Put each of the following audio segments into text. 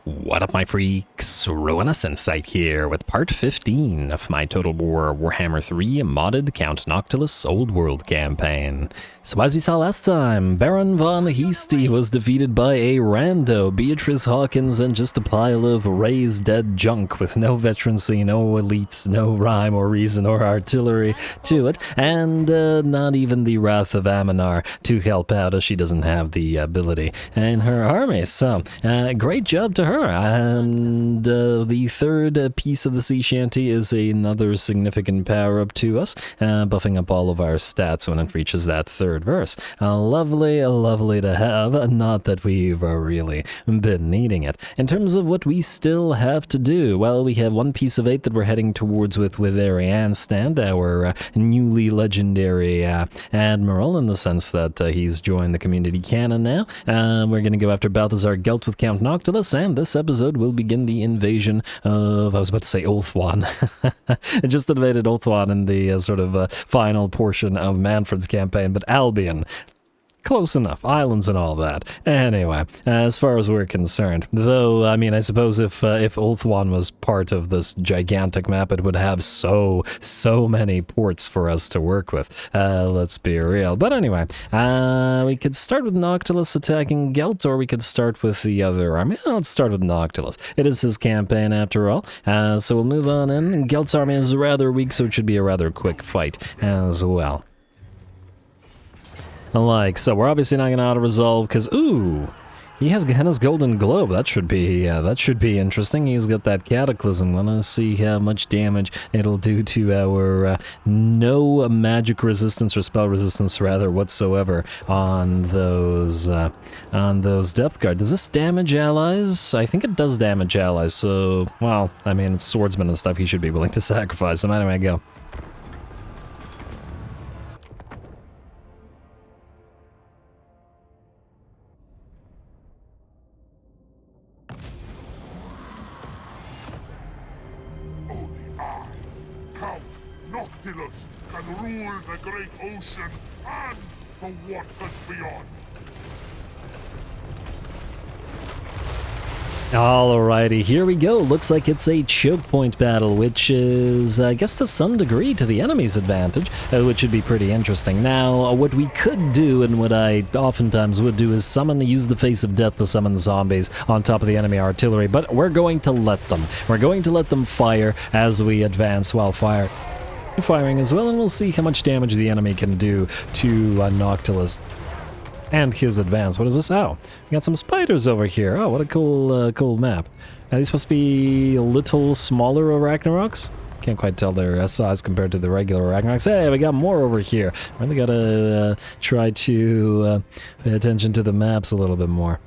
What up, my freaks? RuinusInsight here with part 15 of my Total War Warhammer 3 modded Count Noctilus Old World campaign. So as we saw last time, Baron von Heasty was defeated by a rando, Beatrice Hawkins, and just a pile of raised dead junk with no veterancy, no elites, no rhyme or reason or artillery to it, and not even the Wrath of Aminar to help out, as she doesn't have the ability in her army. So, great job to her. And the third piece of the sea shanty is another significant power-up to us, buffing up all of our stats when it reaches that third verse. Lovely to have, not that we've really been needing it. In terms of what we still have to do, well, we have one piece of 8 that we're heading towards with Ariane Stand, our newly legendary admiral, in the sense that he's joined the community canon now. We're going to go after Balthazar Gelt with Count Noctilus, and this episode will begin the invasion of, I was about to say Ulthuan. It just invaded Ulthuan in the sort of final portion of Manfred's campaign, but Albion. Close enough, islands and all that. Anyway, as far as we're concerned, though, I mean, I suppose if Ulthuan was part of this gigantic map, it would have so many ports for us to work with. Let's be real. But anyway, we could start with Noctilus attacking Gelt, or we could start with the other army. Let's start with Noctilus. It is his campaign after all, so we'll move on in. Gelt's army is rather weak, so it should be a rather quick fight as well. So we're obviously not gonna auto-resolve because, ooh, he has Gehenna's Golden Globe. That should be interesting. He's got that Cataclysm. Wanna see how much damage it'll do to our no magic resistance or spell resistance, rather, whatsoever on those depth guard. Does this damage allies? I think it does damage allies. So, well, I mean, it's swordsmen and stuff. He should be willing to sacrifice them. Anyway, go. Count Noctilus can rule the great ocean and the waters beyond. Alrighty, here we go. Looks like it's a choke point battle, which is, I guess, to some degree to the enemy's advantage, which would be pretty interesting. Now, what we could do, and what I oftentimes would do, is use the Face of Death to summon the zombies on top of the enemy artillery, but we're going to let them. We're going to let them fire as we advance while firing as well, and we'll see how much damage the enemy can do to Noctilus and his advance. What is this? Oh, we got some spiders over here. Oh, what a cool map. Are these supposed to be a little smaller Arachnaroks? Can't quite tell their size compared to the regular Arachnaroks. Hey, we got more over here. Really gotta try to pay attention to the maps a little bit more.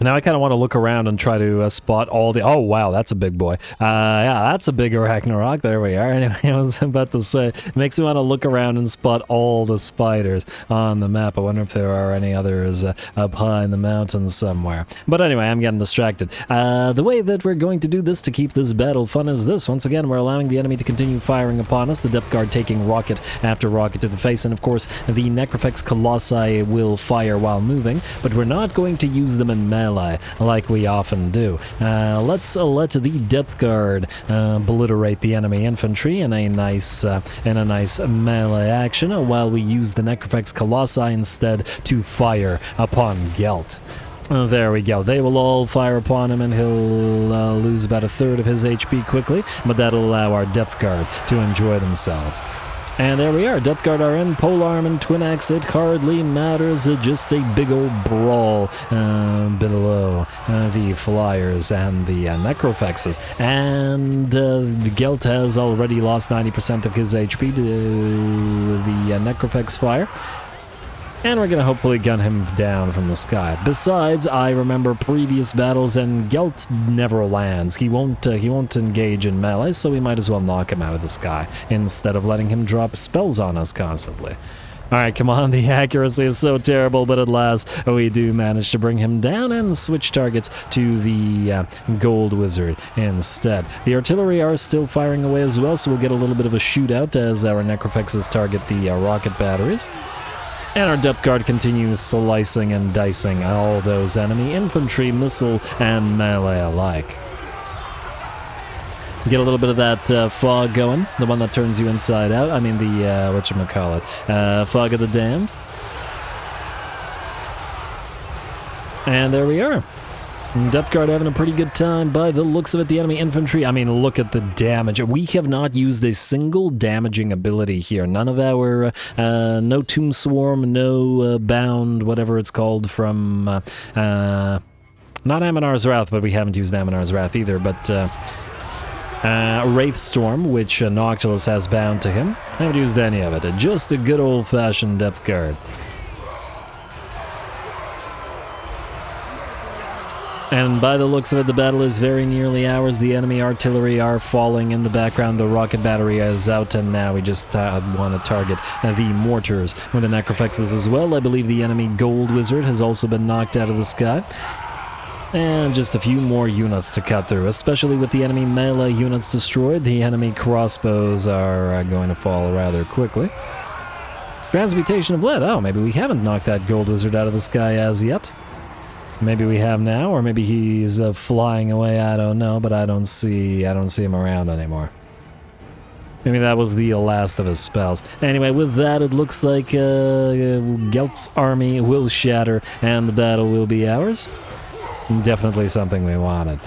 Now I kind of want to look around and try to spot all the... Oh, wow, that's a big boy. Yeah, that's a big Arachnarok. There we are. Anyway, I was about to say, it makes me want to look around and spot all the spiders on the map. I wonder if there are any others up high in the mountains somewhere. But anyway, I'm getting distracted. The way that we're going to do this to keep this battle fun is this. Once again, we're allowing the enemy to continue firing upon us, the depth guard taking rocket after rocket to the face, and of course, the Necrofex Colossi will fire while moving, but we're not going to use them in melee like we often do. Let's let the depth guard obliterate the enemy infantry in a nice melee action, while we use the Necrofex Colossi instead to fire upon Gelt. There we go. They will all fire upon him, and he'll lose about a third of his HP quickly, but that'll allow our depth guard to enjoy themselves. And there we are, Depth Guard are in, Polearm and Twin Axe, it hardly matters, just a big old brawl below the Flyers and the Necrofexes. And Gelt has already lost 90% of his HP to the Necrofex fire. And we're going to hopefully gun him down from the sky. Besides, I remember previous battles, and Gelt never lands. He won't engage in melee, so we might as well knock him out of the sky instead of letting him drop spells on us constantly. Alright, come on, the accuracy is so terrible, but at last we do manage to bring him down and switch targets to the Gold Wizard instead. The artillery are still firing away as well, so we'll get a little bit of a shootout as our Necrofexes target the rocket batteries. And our depth guard continues slicing and dicing all those enemy infantry, missile, and melee alike. Get a little bit of that fog going, the one that turns you inside out. I mean the, whatchamacallit, fog of the damned. And there we are. Depth guard having a pretty good time by the looks of it. The enemy infantry, I mean, look at the damage. We have not used a single damaging ability here. None of our, no Tomb Swarm, no Bound, whatever it's called from, not Aminar's Wrath, but we haven't used Aminar's Wrath either, but, Wraith Storm, which Noctilus has bound to him. Haven't used any of it. Just a good old-fashioned depth guard. And by the looks of it, the battle is very nearly ours. The enemy artillery are falling in the background. The rocket battery is out, and now we just want to target the mortars with the necrofexes as well. I believe the enemy gold wizard has also been knocked out of the sky. And just a few more units to cut through, especially with the enemy melee units destroyed. The enemy crossbows are going to fall rather quickly. Transmutation of lead. Oh, maybe we haven't knocked that gold wizard out of the sky as yet. Maybe we have now, or maybe he's flying away, I don't know, but I don't see him around anymore. Maybe that was the last of his spells. Anyway, with that, it looks like Gelt's army will shatter, and the battle will be ours. Definitely something we wanted.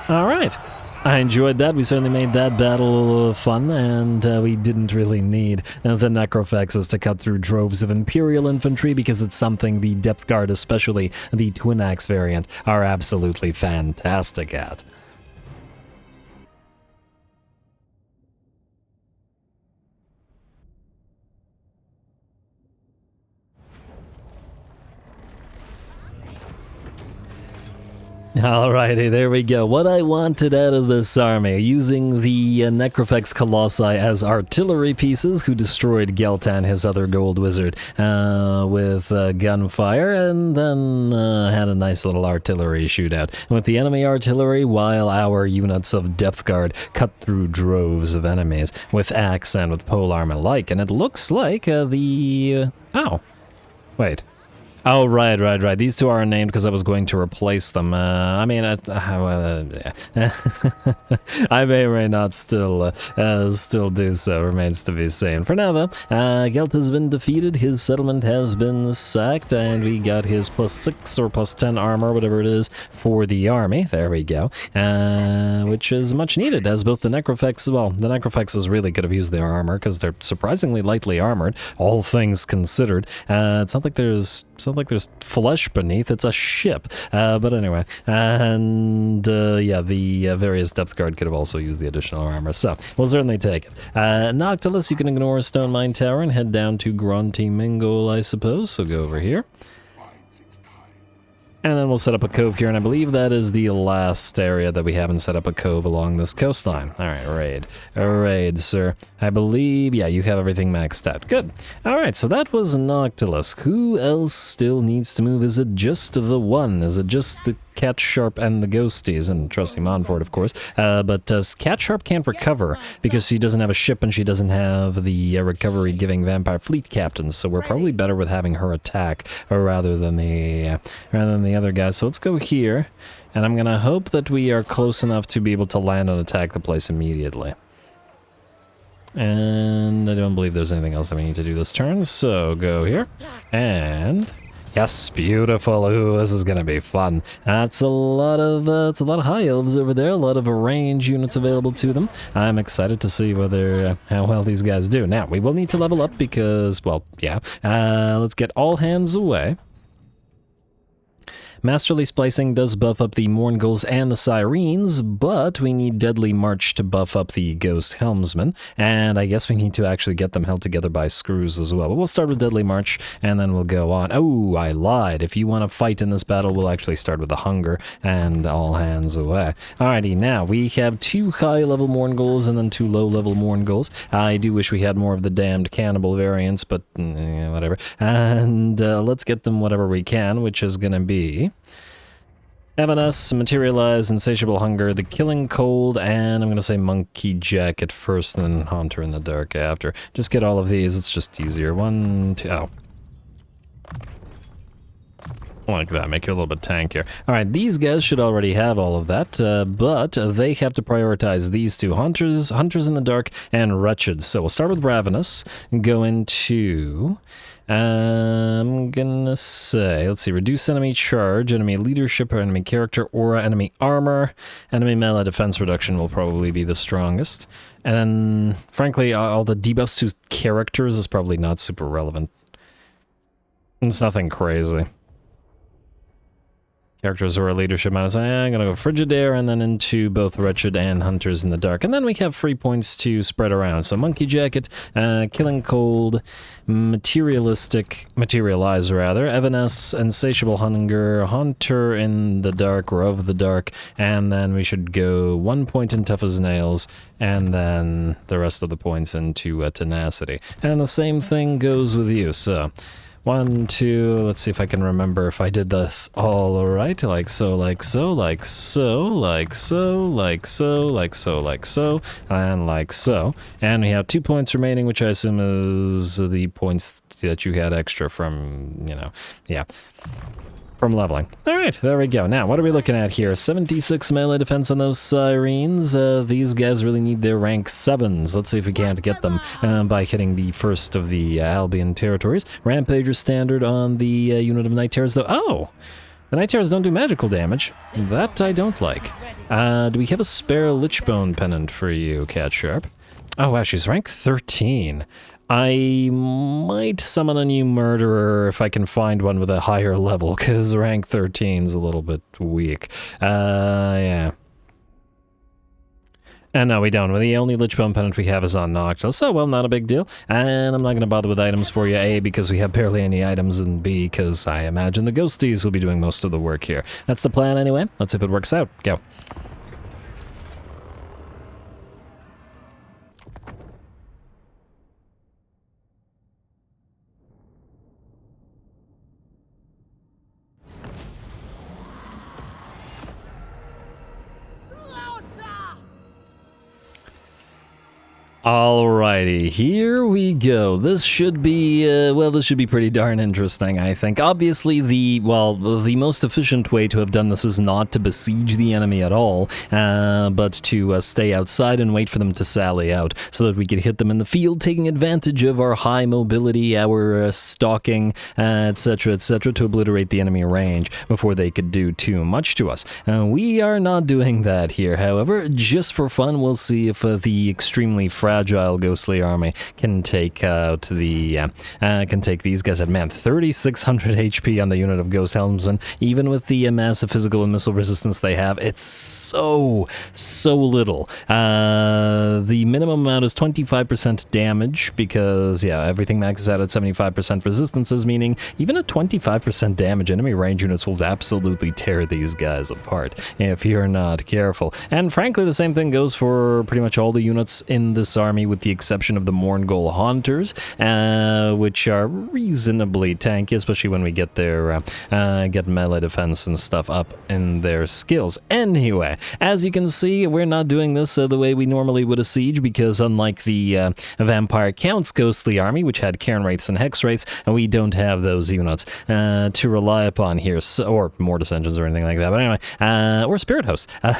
Alright. I enjoyed that. We certainly made that battle fun, and we didn't really need the necrofexes to cut through droves of Imperial infantry, because it's something the Depth Guard, especially the Twin Axe variant, are absolutely fantastic at. Alrighty, there we go. What I wanted out of this army, using the Necrofex Colossi as artillery pieces, who destroyed Gelt and his other gold wizard with gunfire, and then had a nice little artillery shootout with the enemy artillery, while our units of Depth Guard cut through droves of enemies with axe and with polearm alike. And it looks like oh, wait. Oh, right. These two are named because I was going to replace them. I mean, I may or may not still do so. Remains to be seen. For now, though, Gelt has been defeated. His settlement has been sacked, and we got his +6 or +10 armor, whatever it is, for the army. There we go. Which is much needed, as both the Necrofex, well, the Necrofexes really could have used their armor because they're surprisingly lightly armored, all things considered. It's not like there's flesh beneath, it's a ship. But anyway, and yeah, the various Depth Guard could have also used the additional armor, so we'll certainly take it. Noctilus, you can ignore Stone Mine Tower and head down to Grunty Mingle, I suppose, so go over here. And then we'll set up a cove here, and I believe that is the last area that we haven't set up a cove along this coastline. Alright, raid. A raid, sir. I believe, yeah, you have everything maxed out. Good. Alright, so that was Noctilus. Who else still needs to move? Is it just the one? Is it just the Cat Sharp and the Ghosties, and Trusty Monfort, of course. But Cat Sharp can't recover because she doesn't have a ship and she doesn't have the recovery-giving Vampire Fleet Captain, so we're probably better with having her attack rather than the other guys. So let's go here, and I'm gonna hope that we are close enough to be able to land and attack the place immediately. And I don't believe there's anything else that we need to do this turn, so go here, and yes, beautiful. Ooh, this is gonna be fun. That's a lot of high elves over there, a lot of range units available to them. I'm excited to see whether how well these guys do. Now, we will need to level up because, well, yeah. Let's get all hands away. Masterly Splicing does buff up the Mourngulls and the Sirens, but we need Deadly March to buff up the Ghost Helmsman, and I guess we need to actually get them held together by screws as well. But we'll start with Deadly March, and then we'll go on. Oh, I lied. If you want to fight in this battle, we'll actually start with the Hunger, and all hands away. Alrighty, now, we have 2 high-level Mourngulls and then 2 low-level Mourngulls. I do wish we had more of the damned cannibal variants, but whatever. And let's get them whatever we can, which is gonna be M&S, Materialize, Insatiable Hunger, The Killing Cold, and I'm going to say Monkey Jacket first, and then Haunter in the Dark after. Just get all of these, it's just easier. 1, 2, oh. Like that, make you a little bit tankier. Alright, these guys should already have all of that, but they have to prioritize these two, Hunters in the Dark, and Wretched. So we'll start with Ravenous, and go into... I'm gonna say, let's see, reduce enemy charge, enemy leadership, or enemy character, aura, enemy armor, enemy melee defense reduction will probably be the strongest. And then, frankly, all the debuffs to characters is probably not super relevant. It's nothing crazy. Characters who are leadership minus, I'm gonna go Frigidaire and then into both Wretched and Hunters in the Dark. And then we have free points to spread around. So Monkey Jacket, Killing Cold, Materialistic, Materialize rather, Evanesce, Insatiable Hunger, Haunter in the Dark or of the Dark, and then we should go 1 point in Tough as Nails, and then the rest of the points into Tenacity. And the same thing goes with you, so... 1, 2, let's see if I can remember if I did this all right, like so, like so, like so, like so, like so, like so, like so, and like so. And we have 2 points remaining, which I assume is the points that you had extra from, you know, yeah, from leveling. Alright, there we go. Now, what are we looking at here? 76 melee defense on those Sirens. These guys really need their rank 7s. Let's see if we can't get them by hitting the first of the Albion territories. Rampager standard on the unit of Night Terrors, though. Oh! The Night Terrors don't do magical damage. That I don't like. Do we have a spare Lichbone pennant for you, Cat Sharp? Oh, wow, she's rank 13. I might summon a new murderer if I can find one with a higher level, because rank 13's a little bit weak. Yeah. And no, we don't. The only Lichbone pennant we have is on Noctilus, so, well, not a big deal. And I'm not going to bother with items for you, A, because we have barely any items, and B, because I imagine the ghosties will be doing most of the work here. That's the plan anyway. Let's see if it works out. Go. Alrighty, here we go. This should be, well, this should be pretty darn interesting, I think. Obviously, the most efficient way to have done this is not to besiege the enemy at all, but to stay outside and wait for them to sally out, so that we could hit them in the field, taking advantage of our high mobility, our stalking, etc., to obliterate the enemy range before they could do too much to us. We are not doing that here, however. Just for fun, we'll see if the extremely fragile ghostly army can take out the can take these guys at, man, 3600 HP on the unit of Ghost Helmsmen. Even with the massive physical and missile resistance they have, it's so little. The minimum amount is 25% damage because, yeah, everything maxes out at 75% resistances, meaning even at 25% damage, enemy range units will absolutely tear these guys apart if you're not careful. And frankly, the same thing goes for pretty much all the units in this army, with the exception of the Mourngol Haunters, which are reasonably tanky, especially when we get their get melee defense and stuff up in their skills. Anyway, as you can see, we're not doing this the way we normally would a siege, because unlike the Vampire Count's ghostly army, which had Cairn Wraiths and Hex Wraiths, we don't have those units to rely upon here, so, or Mortis Engines or anything like that. But anyway, or Spirit Hosts. I'm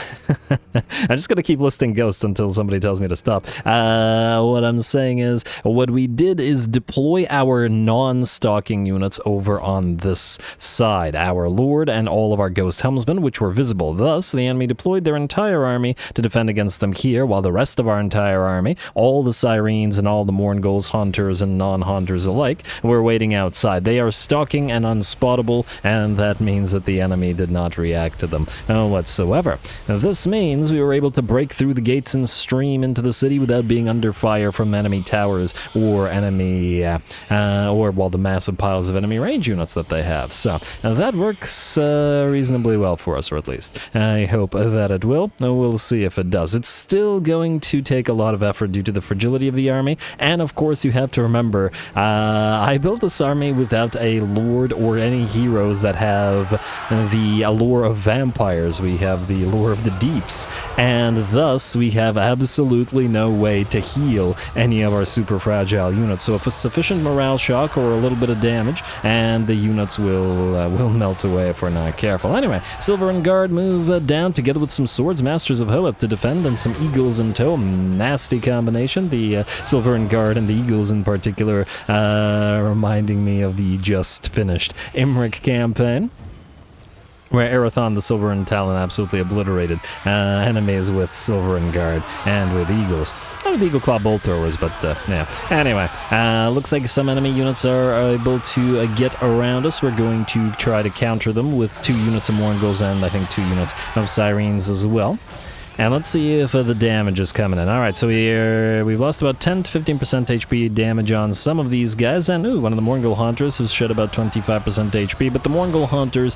just gonna keep listing ghosts until somebody tells me to stop. What I'm saying is, what we did is deploy our non-stalking units over on this side, our Lord and all of our Ghost Helmsmen, which were visible. Thus, the enemy deployed their entire army to defend against them here, while the rest of our entire army, all the Sirens and all the Mourngols, Haunters and non-Haunters alike, were waiting outside. They are stalking and unspottable, and that means that the enemy did not react to them whatsoever. Now, this means we were able to break through the gates and stream into the city without being being under fire from enemy towers or enemy, the massive piles of enemy range units that they have. So that works reasonably well for us, or at least I hope that it will. We'll see if it does. It's still going to take a lot of effort due to the fragility of the army, and of course you have to remember, I built this army without a lord or any heroes that have the allure of vampires. We have the allure of the deeps, and thus we have absolutely no way to heal any of our super fragile units. So if a sufficient morale shock or a little bit of damage, and the units will melt away if we're not careful. Anyway, Silver and Guard move down together with some Swords Masters of Hoeth to defend, and some Eagles in tow. Nasty combination. The Silver and Guard and the Eagles in particular reminding me of the just finished Imric campaign, where Arathon the Silver and Talon absolutely obliterated enemies with Silver and Guard and with Eagles. With Eagle Claw Bolt Throwers, but yeah. Anyway, looks like some enemy units are able to get around us. We're going to try to counter them with 2 units of Mourngulls and I think 2 units of Sirens as well. And let's see if the damage is coming in. Alright, so we've lost about 10 to 15% HP damage on some of these guys. And ooh, one of the Mourngull Hunters has shed about 25% HP. But the Mourngull Hunters,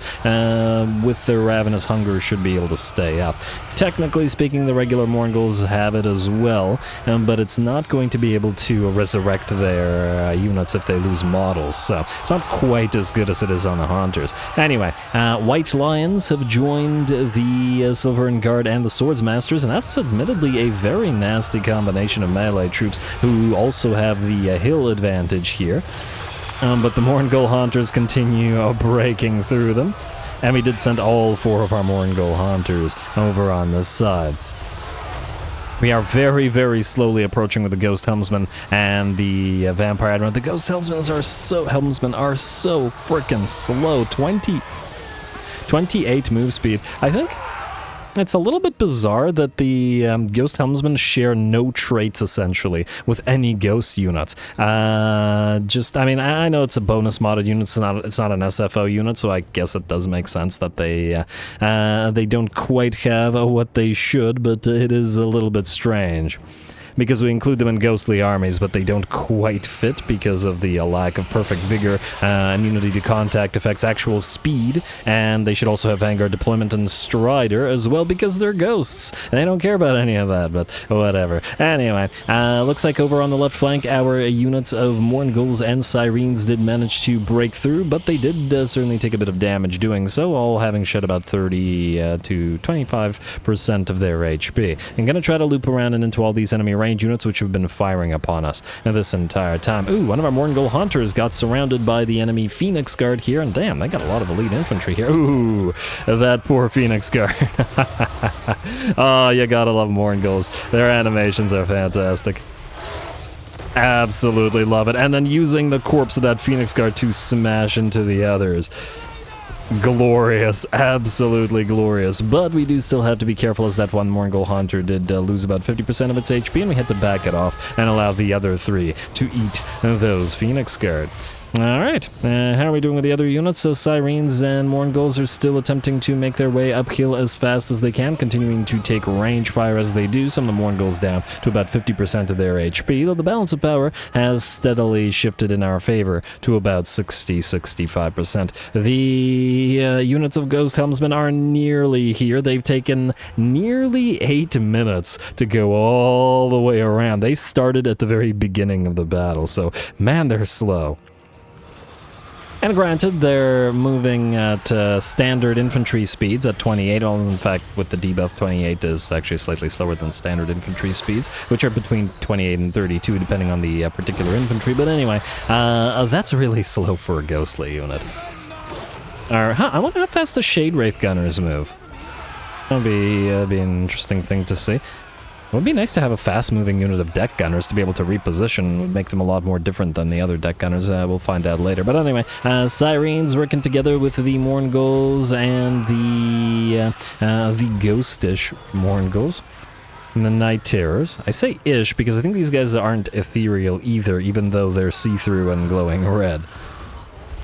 with their Ravenous Hunger, should be able to stay up. Technically speaking, the regular Mourngulls have it as well. But it's not going to be able to resurrect their units if they lose models. So it's not quite as good as it is on the Hunters. Anyway, White Lions have joined the Silver and Guard and the Swords Masters, and that's admittedly a very nasty combination of melee troops who also have the hill advantage here. But the Mourngull Hunters continue breaking through them, and we did send all 4 of our Mourngull Hunters over on this side. We are very, very slowly approaching with the Ghost Helmsman and the Vampire Admiral. The Ghost Helmsmen are so freaking slow. 28 move speed. I think it's a little bit bizarre that the Ghost Helmsmen share no traits, essentially, with any Ghost units. I mean, I know it's a bonus modded unit, it's not an SFO unit, so I guess it does make sense that they don't quite have what they should, but it is a little bit strange. Because we include them in ghostly armies, but they don't quite fit because of the lack of perfect vigor, immunity to contact effects, actual speed, and they should also have Vanguard deployment and Strider as well because they're ghosts. And they don't care about any of that, but whatever. Anyway, looks like over on the left flank, our units of Mourngulls and Sirens did manage to break through, but they did certainly take a bit of damage doing so, all having shed about 30 to 25% of their HP. I'm going to try to loop around and into all these enemy range units which have been firing upon us this entire time. Ooh, one of our Mourngull Hunters got surrounded by the enemy Phoenix Guard here, and damn, they got a lot of elite infantry here. Ooh, that poor Phoenix Guard. Oh, you gotta love Mourngulls. Their animations are fantastic. Absolutely love it. And then using the corpse of that Phoenix Guard to smash into the others. Glorious, absolutely glorious. But we do still have to be careful, as that one Mourngull Hunter did lose about 50% of its HP, and we had to back it off and allow the other 3 to eat those Phoenix Guard. Alright, how are we doing with the other units? So Sirens and Mourngulls are still attempting to make their way uphill as fast as they can, continuing to take range fire as they do. Some of the Mourngulls down to about 50% of their HP, though the balance of power has steadily shifted in our favor to about 60-65%. The units of Ghost Helmsmen are nearly here. They've taken nearly 8 minutes to go all the way around. They started at the very beginning of the battle, so man, they're slow. And granted, they're moving at standard infantry speeds at 28. In fact, with the debuff, 28 is actually slightly slower than standard infantry speeds, which are between 28 and 32, depending on the particular infantry. But anyway, that's really slow for a ghostly unit. I wonder how fast the Shade Wraith Gunners move. That'll be an interesting thing to see. It would be nice to have a fast-moving unit of deck gunners to be able to reposition. It would make them a lot more different than the other deck gunners. We'll find out later. But anyway, Sirens working together with the Mourngulls and the ghostish Mourngulls and the Night Terrors. I say ish because I think these guys aren't ethereal either, even though they're see-through and glowing red.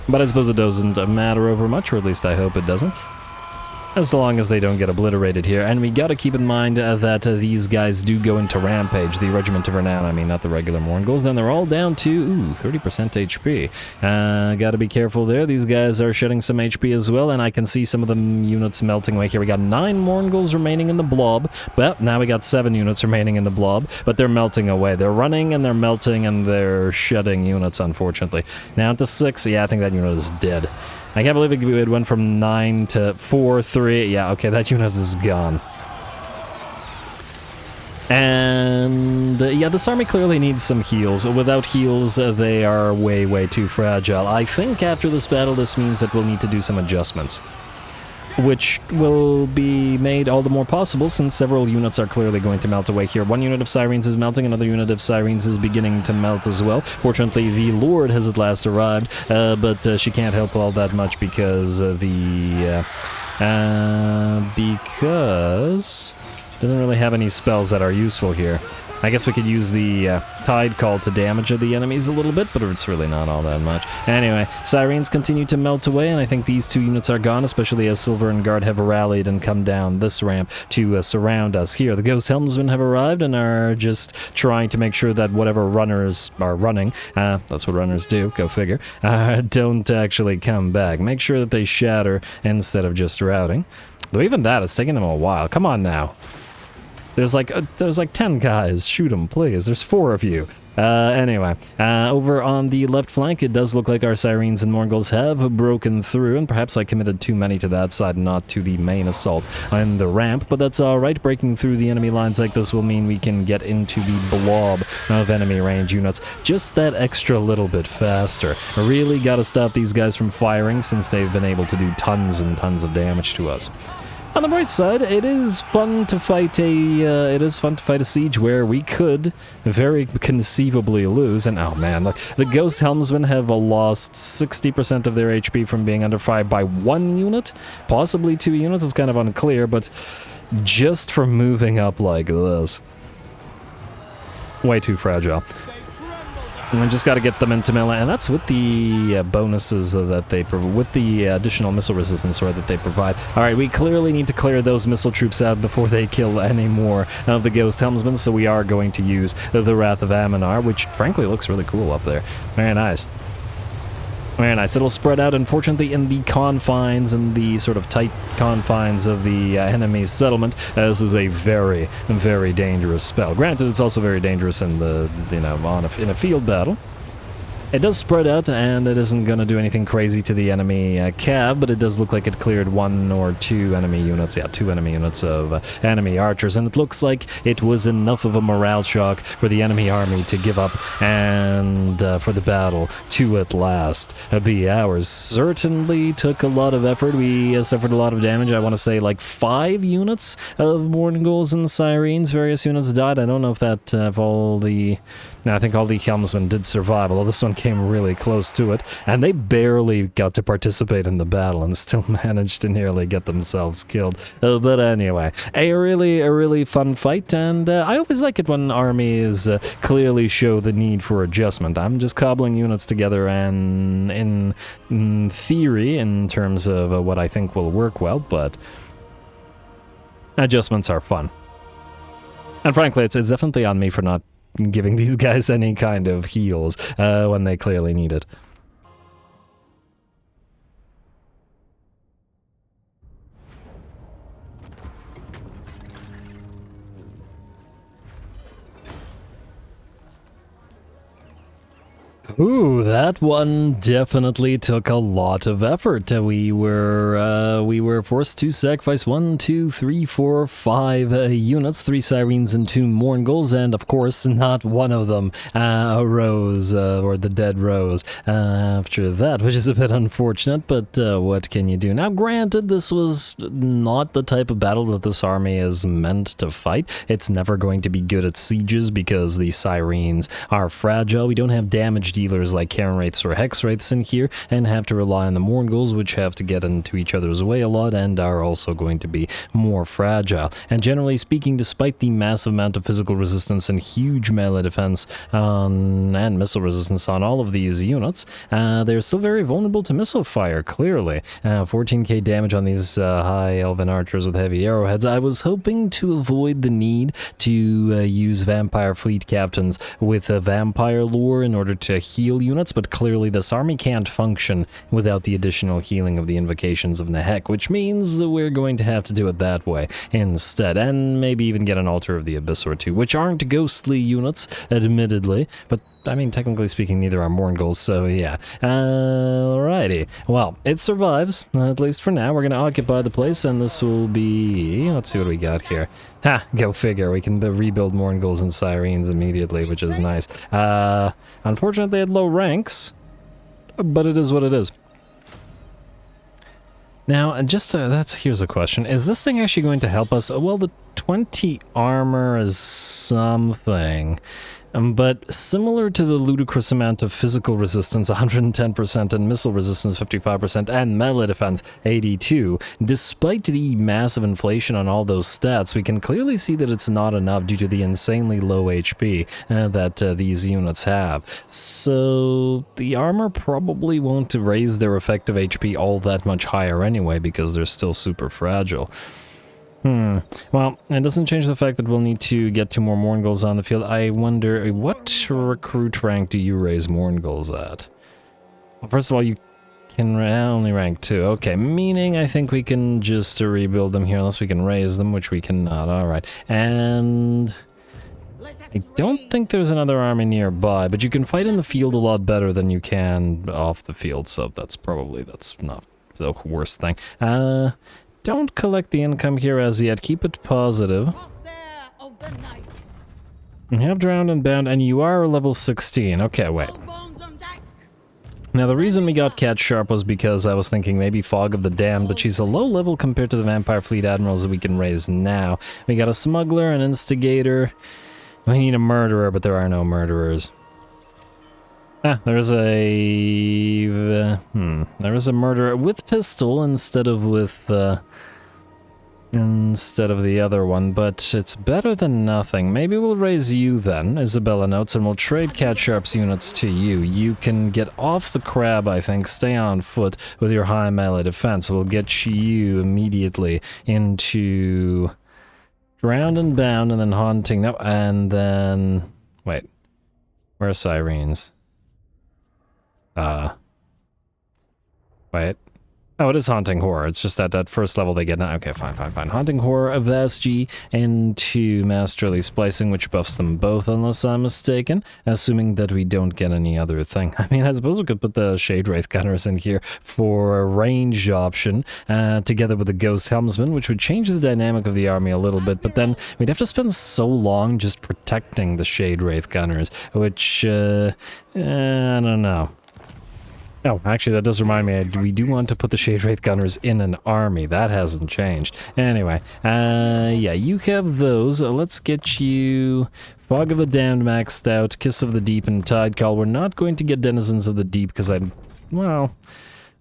But I suppose it doesn't matter over much, or at least I hope it doesn't. as long as they don't get obliterated here. And we gotta keep in mind that these guys do go into Rampage, the Regiment of Renown, I mean, not the regular Morngulls. Then they're all down to, 30% HP. Gotta be careful there. These guys are shedding some HP as well, and I can see some of the units melting away here. We got 9 Morngulls remaining in the blob. Well, now we got 7 units remaining in the blob, but they're melting away. They're running, and they're melting, and they're shedding units, unfortunately. Now to 6. Yeah, I think that unit is dead. I can't believe it went from 9 to 4, 3. Yeah, okay, that unit is gone. And yeah, this army clearly needs some heals. Without heals, they are way, way too fragile. I think after this battle, this means that we'll need to do some adjustments, which will be made all the more possible since several units are clearly going to melt away here. 1 unit of Sirens is melting, another unit of Sirens is beginning to melt as well. Fortunately, the Lord has at last arrived, but she can't help all that much because because she doesn't really have any spells that are useful here. I guess we could use the Tide Call to damage the enemies a little bit, but it's really not all that much. Anyway, Sirens continue to melt away, and I think these 2 units are gone, especially as Silver and Guard have rallied and come down this ramp to surround us here. The Ghost Helmsmen have arrived and are just trying to make sure that whatever runners are running, that's what runners do, go figure, don't actually come back. Make sure that they shatter instead of just routing. Though even that, it's taking them a while. Come on now. There's like 10 guys. Shoot them, please. There's 4 of you. Anyway, over on the left flank, it does look like our Sirens and Morgulls have broken through, and perhaps I committed too many to that side, not to the main assault on the ramp, but that's alright. Breaking through the enemy lines like this will mean we can get into the blob of enemy range units just that extra little bit faster. I really gotta stop these guys from firing since they've been able to do tons and tons of damage to us. On the bright side, it is fun to fight a siege where we could very conceivably lose. And oh man, look, the Ghost Helmsmen have lost 60% of their HP from being under fire by 1 unit, possibly 2 units. It's kind of unclear, but just from moving up like this, way too fragile. And we just got to get them into melee, and that's with the bonuses that they provide, with the additional missile resistance that they provide. Alright, we clearly need to clear those missile troops out before they kill any more of the Ghost Helmsmen, so we are going to use the Wrath of Aminar, which frankly looks really cool up there. Very nice. Very nice. It'll spread out, unfortunately, in the confines and the sort of tight confines of the enemy's settlement. This is a very, very dangerous spell. Granted, it's also very dangerous in the, in a field battle. It does spread out, and it isn't going to do anything crazy to the enemy cav, but it does look like it cleared 1 or 2 enemy units. Yeah, 2 enemy units of enemy archers, and it looks like it was enough of a morale shock for the enemy army to give up and for the battle to at last be ours. Certainly took a lot of effort. We suffered a lot of damage. I want to say like 5 units of Morgulls and Sirens. Various units died. I don't know if that, if all the... No, I think all the Helmsmen did survive, although this one came really close to it, and they barely got to participate in the battle and still managed to nearly get themselves killed. But anyway, a really fun fight, and I always like it when armies clearly show the need for adjustment. I'm just cobbling units together, and in theory, in terms of what I think will work well, but adjustments are fun. And frankly, it's definitely on me for not giving these guys any kind of heals when they clearly need it. Ooh, that one definitely took a lot of effort. We were forced to sacrifice 1, 2, 3, 4, 5 units, 3 Sirens and 2 Morgulls, and of course not one of them arose, or the dead rose after that, which is a bit unfortunate, but what can you do? Now granted, this was not the type of battle that this army is meant to fight. It's never going to be good at sieges because the Sirens are fragile. We don't have damage dealers like Karen Wraiths or Hex Wraiths in here, and have to rely on the Morngulls, which have to get into each other's way a lot and are also going to be more fragile. And generally speaking, despite the massive amount of physical resistance and huge melee defense and missile resistance on all of these units, they're still very vulnerable to missile fire, clearly. 14k damage on these high elven archers with heavy arrowheads. I was hoping to avoid the need to use vampire fleet captains with a vampire lore in order to heal units, but clearly this army can't function without the additional healing of the invocations of Nehek, which means that we're going to have to do it that way instead, and maybe even get an altar of the abyss or two, which aren't ghostly units, admittedly, but I mean, technically speaking, neither are Morngulls, so yeah. Alrighty. Well, it survives, at least for now. We're going to occupy the place, and this will be... Let's see what we got here. Ha! Go figure. We can rebuild Morngulls and Syrenes immediately, which is nice. Unfortunately, they had low ranks, but it is what it is. Now, just here's a question. Is this thing actually going to help us? Well, the 20 armor is something. But similar to the ludicrous amount of physical resistance, 110%, and missile resistance, 55%, and melee defense, 82, despite the massive inflation on all those stats, we can clearly see that it's not enough due to the insanely low HP that these units have. So the armor probably won't raise their effective HP all that much higher anyway, because they're still super fragile. Well, it doesn't change the fact that we'll need to get 2 more Morngulls on the field. I wonder, what recruit rank do you raise Morngulls at? Well, first of all, you can only rank 2. Okay, meaning I think we can just rebuild them here, unless we can raise them, which we cannot. Alright, and... I don't think there's another army nearby, but you can fight in the field a lot better than you can off the field, so that's not the worst thing. Don't collect the income here as yet. Keep it positive. You have drowned and bound, and you are level 16. Okay, wait. Now, the reason we got Cat Sharp was because I was thinking maybe Fog of the Damned, but she's a low level compared to the Vampire Fleet Admirals that we can raise now. We got a Smuggler, an Instigator. We need a Murderer, but there are no Murderers. There's a... there is a Murderer with pistol instead of the other one, but it's better than nothing. Maybe we'll raise you then, Isabella notes, and we'll trade Cat Sharp's units to you. You can get off the crab, I think, stay on foot with your high melee defense. We'll get you immediately into Drowned and Bound, and then Haunting. No, and then... Wait. Where are Syrenes? Wait. Oh, it is Haunting Horror. It's just that at first level they get... Okay, fine. Haunting Horror, Avast-G, into Masterly Splicing, which buffs them both, unless I'm mistaken, assuming that we don't get any other thing. I mean, I suppose we could put the Shade Wraith Gunners in here for a range option, together with the Ghost Helmsman, which would change the dynamic of the army a little bit, but then we'd have to spend so long just protecting the Shade Wraith Gunners, which, I don't know. Oh, actually, that does remind me, we do want to put the Shade Wraith Gunners in an army. That hasn't changed. Anyway, yeah, you have those. Let's get you Fog of the Damned maxed out, Kiss of the Deep, and Tide Call. We're not going to get Denizens of the Deep because well,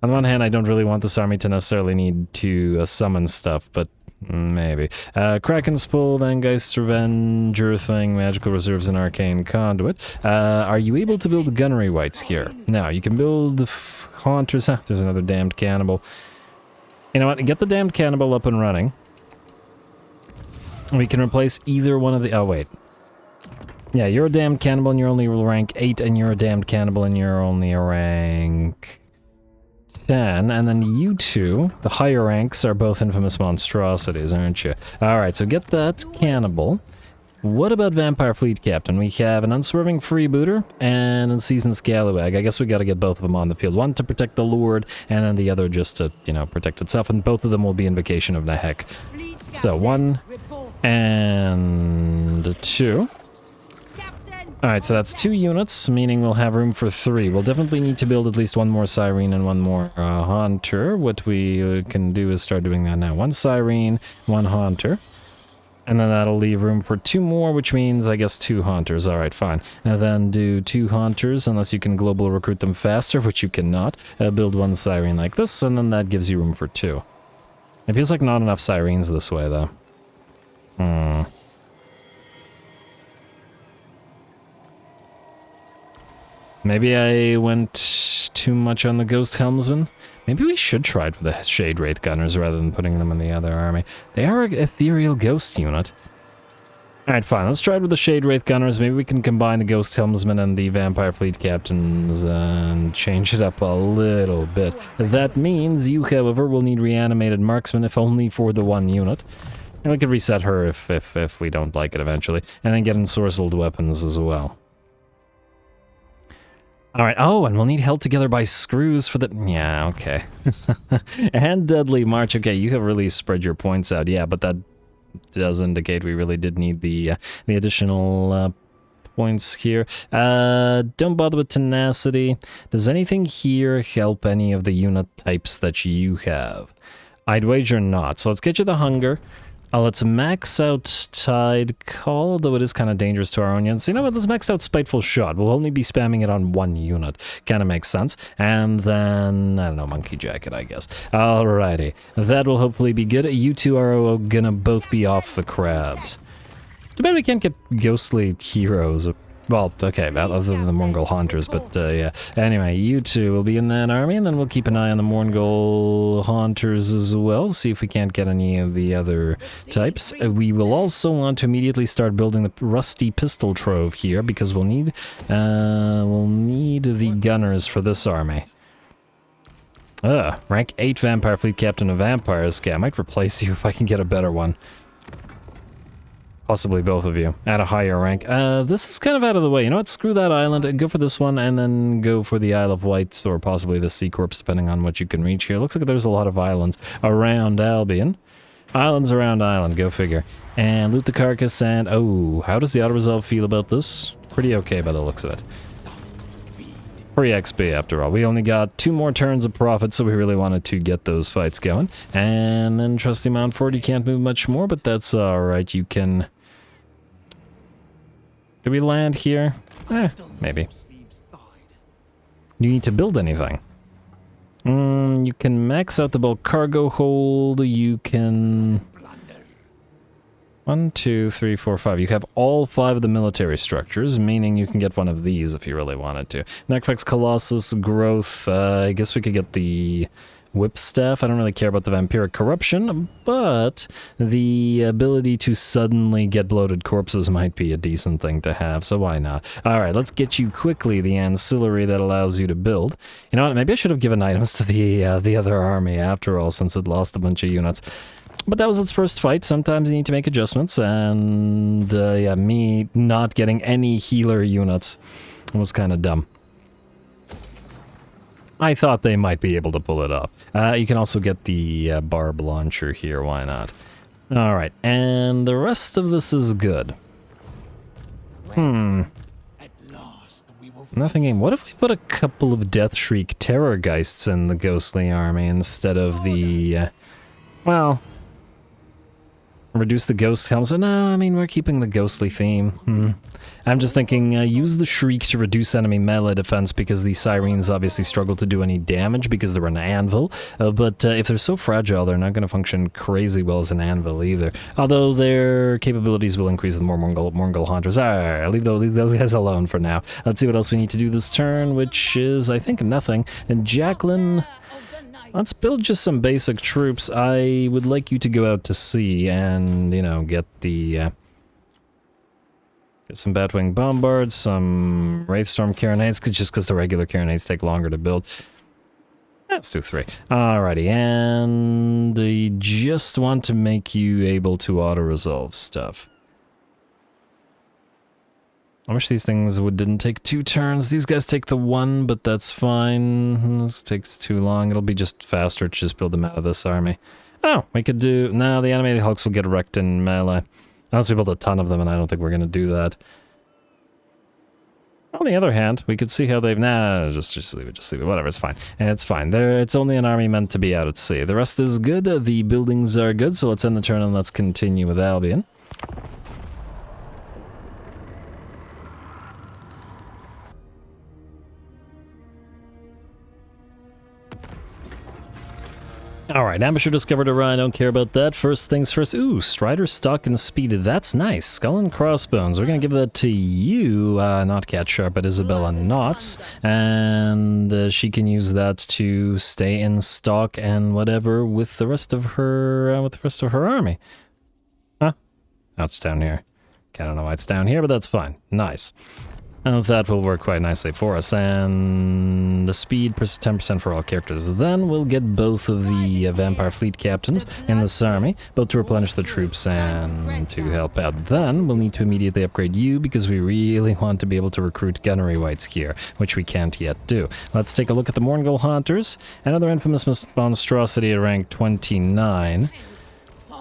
on the one hand, I don't really want this army to necessarily need to summon stuff, but maybe. Kraken's Pull, Vangeist Revenger thing, Magical Reserves, and Arcane Conduit. Are you able to build Gunnery Wights here? No, you can build Haunters. There's another Damned Cannibal. You know what? Get the Damned Cannibal up and running. We can replace either one of the... Oh, wait. Yeah, you're a Damned Cannibal and you're only rank 8, and you're a Damned Cannibal and you're only a rank 10, and then you two, the higher ranks, are both infamous monstrosities, aren't you? Alright, so get that Cannibal. What about Vampire Fleet Captain? We have an Unswerving Freebooter and a Seasoned Scalawag. I guess we gotta get both of them on the field. One to protect the Lord, and then the other just to, you know, protect itself, and both of them will be Invocation of Nehek. So, 1 and 2. Alright, so that's 2 units, meaning we'll have room for 3. We'll definitely need to build at least 1 more Sirene and 1 more Haunter. What we can do is start doing that now. 1 Sirene, 1 Haunter. And then that'll leave room for 2 more, which means, I guess, 2 hunters. Alright, fine. And then do 2 hunters, unless you can global recruit them faster, which you cannot. Build 1 siren like this, and then that gives you room for 2. It feels like not enough sirens this way, though. Maybe I went too much on the Ghost Helmsman? Maybe we should try it with the Shade Wraith Gunners rather than putting them in the other army. They are an ethereal ghost unit. Alright, fine. Let's try it with the Shade Wraith Gunners. Maybe we can combine the Ghost Helmsman and the Vampire Fleet Captains and change it up a little bit. That means you, however, will need Reanimated Marksman, if only for the 1 unit. And we could reset her if we don't like it eventually. And then get ensorcelled weapons as well. Alright, oh, and we'll need held together by screws for the... Yeah, okay. And Deadly March. Okay, you have really spread your points out. Yeah, but that does indicate we really did need the additional points here. Don't bother with Tenacity. Does anything here help any of the unit types that you have? I'd wager not. So let's get you the Hunger. Let's max out Tide Call, though it is kind of dangerous to our own units. You know what, let's max out Spiteful Shot. We'll only be spamming it on 1 unit. Kind of makes sense. And then, I don't know, Monkey Jacket, I guess. Alrighty. That will hopefully be good. You two are gonna both be off the crabs. Too bad we can't get ghostly heroes. Well, okay, other than the Mongol Hunters, but yeah. Anyway, you two will be in that army, and then we'll keep an eye on the Mongol Hunters as well, see if we can't get any of the other types. We will also want to immediately start building the Rusty Pistol Trove here, because we'll need the gunners for this army. Rank 8 Vampire Fleet Captain of Vampires. Okay, I might replace you if I can get a better one. Possibly both of you, at a higher rank. This is kind of out of the way. You know what? Screw that island. Go for this one, and then go for the Isle of Wights, or possibly the Sea Corps, depending on what you can reach here. Looks like there's a lot of islands around Albion. Islands around island, go figure. And loot the carcass, and... Oh, how does the auto-resolve feel about this? Pretty okay by the looks of it. Free XP, after all. We only got 2 more turns of profit, so we really wanted to get those fights going. And then Trusty Mountford, you can't move much more, but that's alright. You can... Do we land here? Maybe. Do you need to build anything? You can max out the bulk cargo hold. You can... 1, 2, 3, 4, 5. You have all 5 of the military structures, meaning you can get one of these if you really wanted to. Necrofex Colossus, Growth. I guess we could get the Whip Staff. I don't really care about the Vampiric Corruption, but the ability to suddenly get bloated corpses might be a decent thing to have, so why not? Alright, let's get you quickly the ancillary that allows you to build. You know what, maybe I should have given items to the other army after all, since it lost a bunch of units. But that was its first fight. Sometimes you need to make adjustments, and yeah, me not getting any healer units was kind of dumb. I thought they might be able to pull it off. You can also get the barb launcher here, why not? Alright, and the rest of this is good. Nothing game. What if we put a couple of Death Shriek Terrorgeists in the Ghostly Army instead of the... well... Reduce the ghost helms. No, I mean, we're keeping the ghostly theme. I'm just thinking, use the Shriek to reduce enemy melee defense because the Sirens obviously struggle to do any damage because they're an anvil. But if they're so fragile, they're not going to function crazy well as an anvil either. Although their capabilities will increase with more Mongol Hunters. Alright, leave those guys alone for now. Let's see what else we need to do this turn, which is, I think, nothing. And Jacqueline... Let's build just some basic troops. I would like you to go out to sea and, you know, get the... get some Batwing Bombards, some Wraithstorm Carronades, just because the regular Carronades take longer to build. Let's do 3. Alrighty, and I just want to make you able to auto-resolve stuff. I wish these things didn't take 2 turns. These guys take the 1, but that's fine. This takes too long. It'll be just faster to just build them out of this army. Oh, we could do... No, the animated hulks will get wrecked in melee. Unless we build a ton of them, and I don't think we're going to do that. On the other hand, we could see how they've... Nah, just leave it, whatever, it's fine. And it's fine. It's only an army meant to be out at sea. The rest is good. The buildings are good, so let's end the turn and let's continue with Albion. Alright, Ambusher discovered a rhino, don't care about that. First things first. Ooh, Strider, Stock, and Speed. That's nice. Skull and Crossbones. We're gonna give that to you, not Cat Sharp, but Isabella Knots. And she can use that to stay in stock and whatever with the rest of her, army. Huh? Oh, it's down here. Okay, I don't know why it's down here, but that's fine. Nice. And that will work quite nicely for us. And the speed, 10% for all characters. Then we'll get both of the Vampire Fleet Captains in this army, both to replenish the troops and to help out. Then we'll need to immediately upgrade you, because we really want to be able to recruit Gunnery Wights here, which we can't yet do. Let's take a look at the Morngul Haunters. Another infamous monstrosity at rank 29.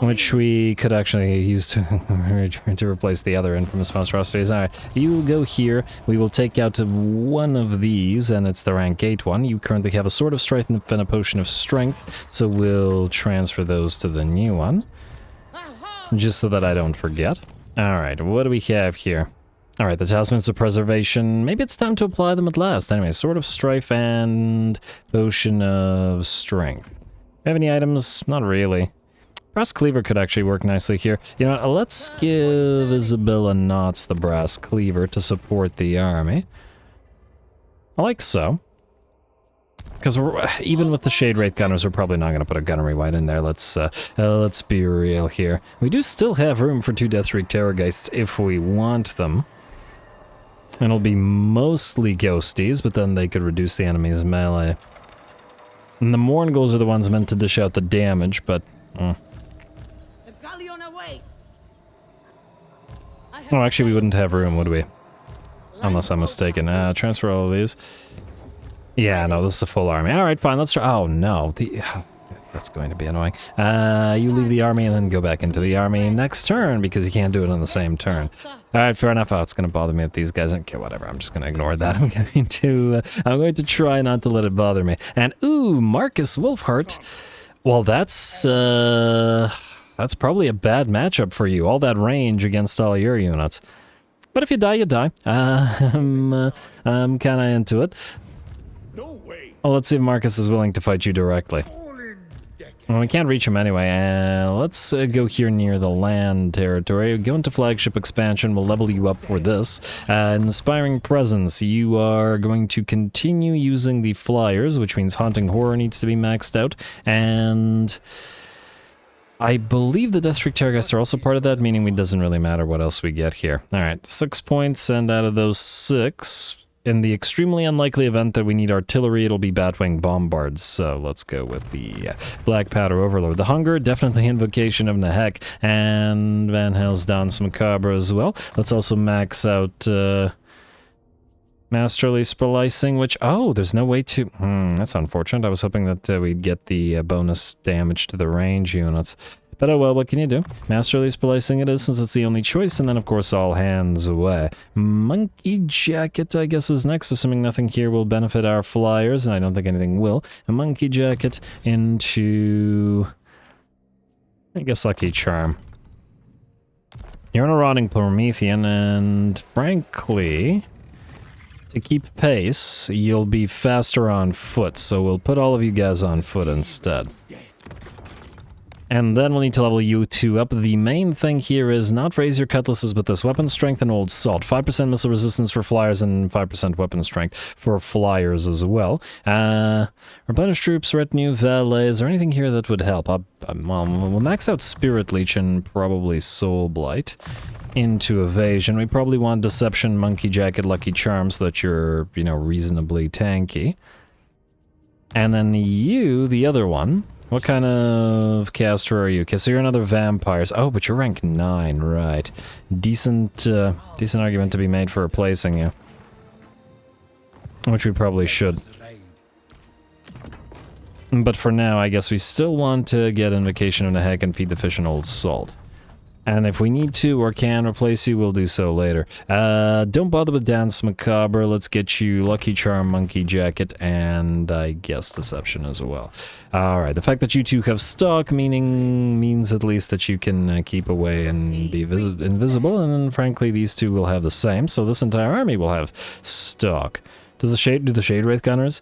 Which we could actually use to replace the other infamous monstrosities. Alright, you will go here. We will take out one of these, and it's the rank 8 one. You currently have a Sword of Strife and a Potion of Strength, so we'll transfer those to the new one. Just so that I don't forget. Alright, what do we have here? Alright, the Talismans of Preservation. Maybe it's time to apply them at last. Anyway, Sword of Strife and Potion of Strength. Have any items? Not really. Brass Cleaver could actually work nicely here. You know, let's give Isabella Knots the Brass Cleaver to support the army. I like so. Because even with the Shade Wraith Gunners, we're probably not going to put a Gunnery Wight in there. Let's be real here. We do still have room for 2 Deathshriek Terrorgeists if we want them. And it'll be mostly Ghosties, but then they could reduce the enemy's melee. And the Morngulls are the ones meant to dish out the damage, but... Oh, actually, we wouldn't have room, would we? Unless I'm mistaken. Transfer all of these. Yeah, no, this is a full army. Alright, fine, let's try... Oh, no. That's going to be annoying. You leave the army and then go back into the army next turn, because you can't do it on the same turn. Alright, fair enough. Oh, it's going to bother me that these guys... Okay, whatever. I'm just going to ignore that. I'm going to try not to let it bother me. And, ooh, Marcus Wolfheart. Well, that's probably a bad matchup for you. All that range against all your units. But if you die, you die. I'm kind of into it. No way. Well, let's see if Marcus is willing to fight you directly. Well, we can't reach him anyway. Let's go here near the land territory. Go into flagship expansion. We'll level you up for this. Inspiring Presence. You are going to continue using the flyers, which means Haunting Horror needs to be maxed out. And... I believe the Deathshriek Terrorgeists are also part of that, meaning it doesn't really matter what else we get here. Alright, 6 points, and out of those 6, in the extremely unlikely event that we need artillery, it'll be Batwing Bombards. So let's go with the Black Powder Overlord. The Hunger, definitely Invocation of Nahek, and Van Helsdon's Macabre as well. Let's also max out... Masterly Splicing, which... Oh, there's no way to... that's unfortunate. I was hoping that we'd get the bonus damage to the range units. But oh well, what can you do? Masterly Splicing it is, since it's the only choice, and then of course all hands away. Monkey Jacket, I guess, is next, assuming nothing here will benefit our flyers, and I don't think anything will. A Monkey Jacket into... I guess Lucky Charm. You're on a Rotting Promethean, and frankly... To keep pace, you'll be faster on foot, so we'll put all of you guys on foot instead. And then we'll need to level you 2 up. The main thing here is not raise your cutlasses, but this weapon strength and old salt. 5% missile resistance for flyers and 5% weapon strength for flyers as well. Replenish troops, retinue, valet. Is there anything here that would help? We'll max out Spirit Leech and probably Soul Blight into evasion. We probably want Deception, Monkey Jacket, Lucky Charm so that you're, you know, reasonably tanky. And then you, the other one, what kind of caster are you? Okay, so you're another vampires. Oh, but you're rank 9, right. Decent argument to be made for replacing you. Which we probably should. But for now, I guess we still want to get Invocation of Nahek and feed the fish and old salt. And if we need to or can replace you, we'll do so later. Don't bother with Dance Macabre. Let's get you Lucky Charm, Monkey Jacket, and I guess Deception as well. Alright, the fact that you two have stock means at least that you can keep away and be invisible, and then frankly these two will have the same, so this entire army will have stock. Do the Shade Wraith Gunners?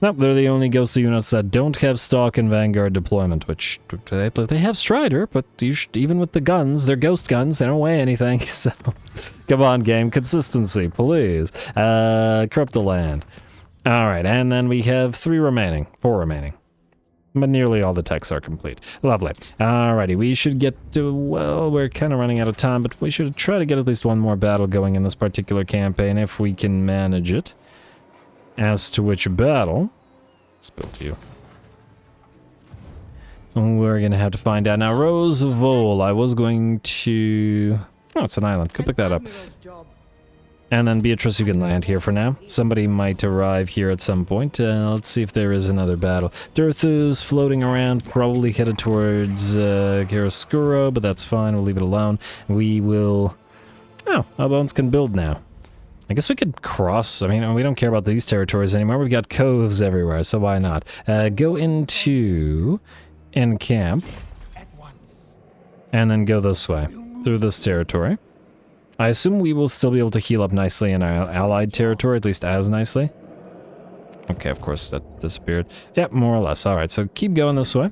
Nope, they're the only ghostly units that don't have stock in Vanguard deployment, which they have Strider, but even with the guns, they're ghost guns, they don't weigh anything, so come on game, consistency, please. Corrupt the land. Alright, and then we have 4 remaining, but nearly all the techs are complete. Lovely. Alrighty, we should get to, well, we're kind of running out of time, but we should try to get at least one more battle going in this particular campaign if we can manage it. As to which battle, let's put you. We're gonna have to find out. Now, Rose of Vol, I was going to... Oh, it's an island. Go pick that up. And then Beatrice, you can land here for now. Somebody might arrive here at some point. Let's see if there is another battle. Durthu's floating around, probably headed towards Chiaroscuro, but that's fine. We'll leave it alone. We will... Oh, our bones can build now. I guess we could cross, I mean, we don't care about these territories anymore. We've got coves everywhere, so why not? Go into camp, and then go this way, through this territory. I assume we will still be able to heal up nicely in our allied territory, at least as nicely. Okay, of course, that disappeared. Yep, more or less. Alright, so keep going this way.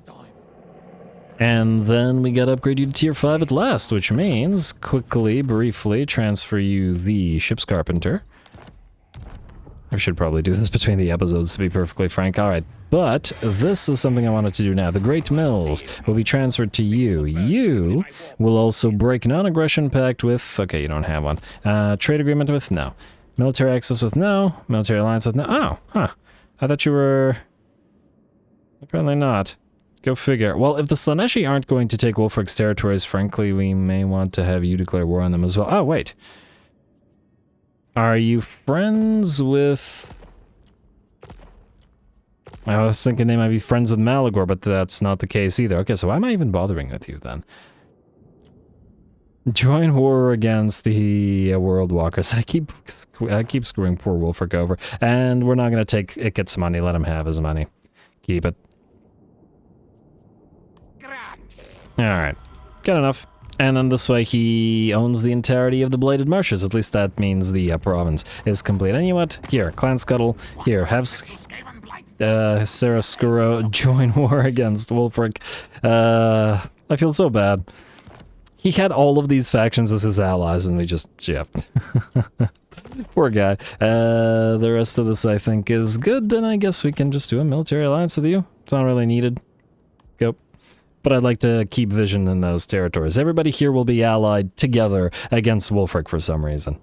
And then we gotta upgrade you to tier 5 at last, which means, briefly, transfer you the Ship's Carpenter. I should probably do this between the episodes, to be perfectly frank. Alright, but this is something I wanted to do now. The Great Mills will be transferred to you. You will also break non-aggression pact with... Okay, you don't have one. Trade agreement with? No. Military access with? No. Military alliance with? No. Oh, huh. I thought you were... Apparently not. Go figure. Well, if the Slaneshi aren't going to take Wulfric's territories, frankly, we may want to have you declare war on them as well. Oh, wait. Are you friends with... I was thinking they might be friends with Malagor, but that's not the case either. Okay, so why am I even bothering with you then? Join war against the World Walkers. I keep screwing poor Wulfric over. And we're not going to take Ikit's money. Let him have his money. Keep it. Alright, good enough. And then this way he owns the entirety of the Bladed Marshes. At least that means the province is complete. And you know what? Here, Clan Scuttle. Here, have Chiaroscuro join war against Wulfric. I feel so bad. He had all of these factions as his allies and we just, yeah. Poor guy. The rest of this I think is good, and I guess we can just do a military alliance with you. It's not really needed. Go. But I'd like to keep vision in those territories. Everybody here will be allied together against Wulfric for some reason.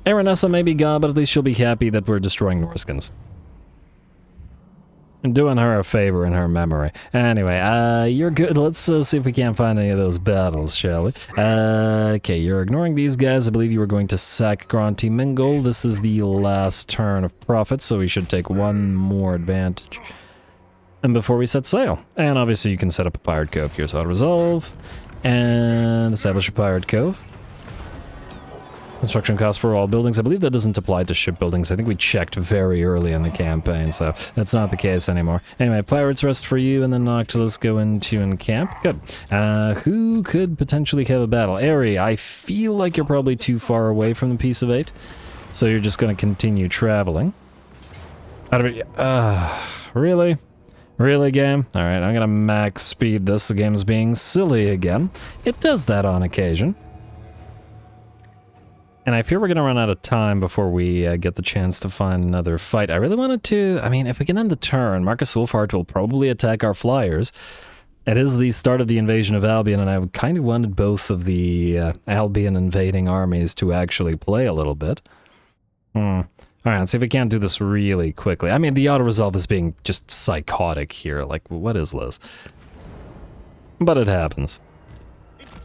Aranessa may be gone, but at least she'll be happy that we're destroying Norskins. And doing her a favor in her memory. Anyway, you're good. Let's see if we can't find any of those battles, shall we? Okay, you're ignoring these guys. I believe you were going to sack Granty Mingle. This is the last turn of profit, so we should take one more advantage. And before we set sail. And obviously you can set up a pirate cove here, so I'll resolve and establish a pirate cove. Construction costs for all buildings. I believe that doesn't apply to shipbuildings. I think we checked very early in the campaign, so that's not the case anymore. Anyway, pirates rest for you, and then Noctilus go into encamp. Good. Who could potentially have a battle? Aerie, I feel like you're probably too far away from the Peace of Eight, so you're just going to continue traveling. Really? Really, game? Alright, I'm gonna max speed this. The game's being silly again. It does that on occasion. And I fear we're gonna run out of time before we get the chance to find another fight. I really wanted to... I mean, if we can end the turn, Marcus Wolfhart will probably attack our flyers. It is the start of the invasion of Albion, and I kind of wanted both of the Albion invading armies to actually play a little bit. Alright, let's see if we can't do this really quickly. I mean, the auto-resolve is being just psychotic here. Like, what is this? But it happens.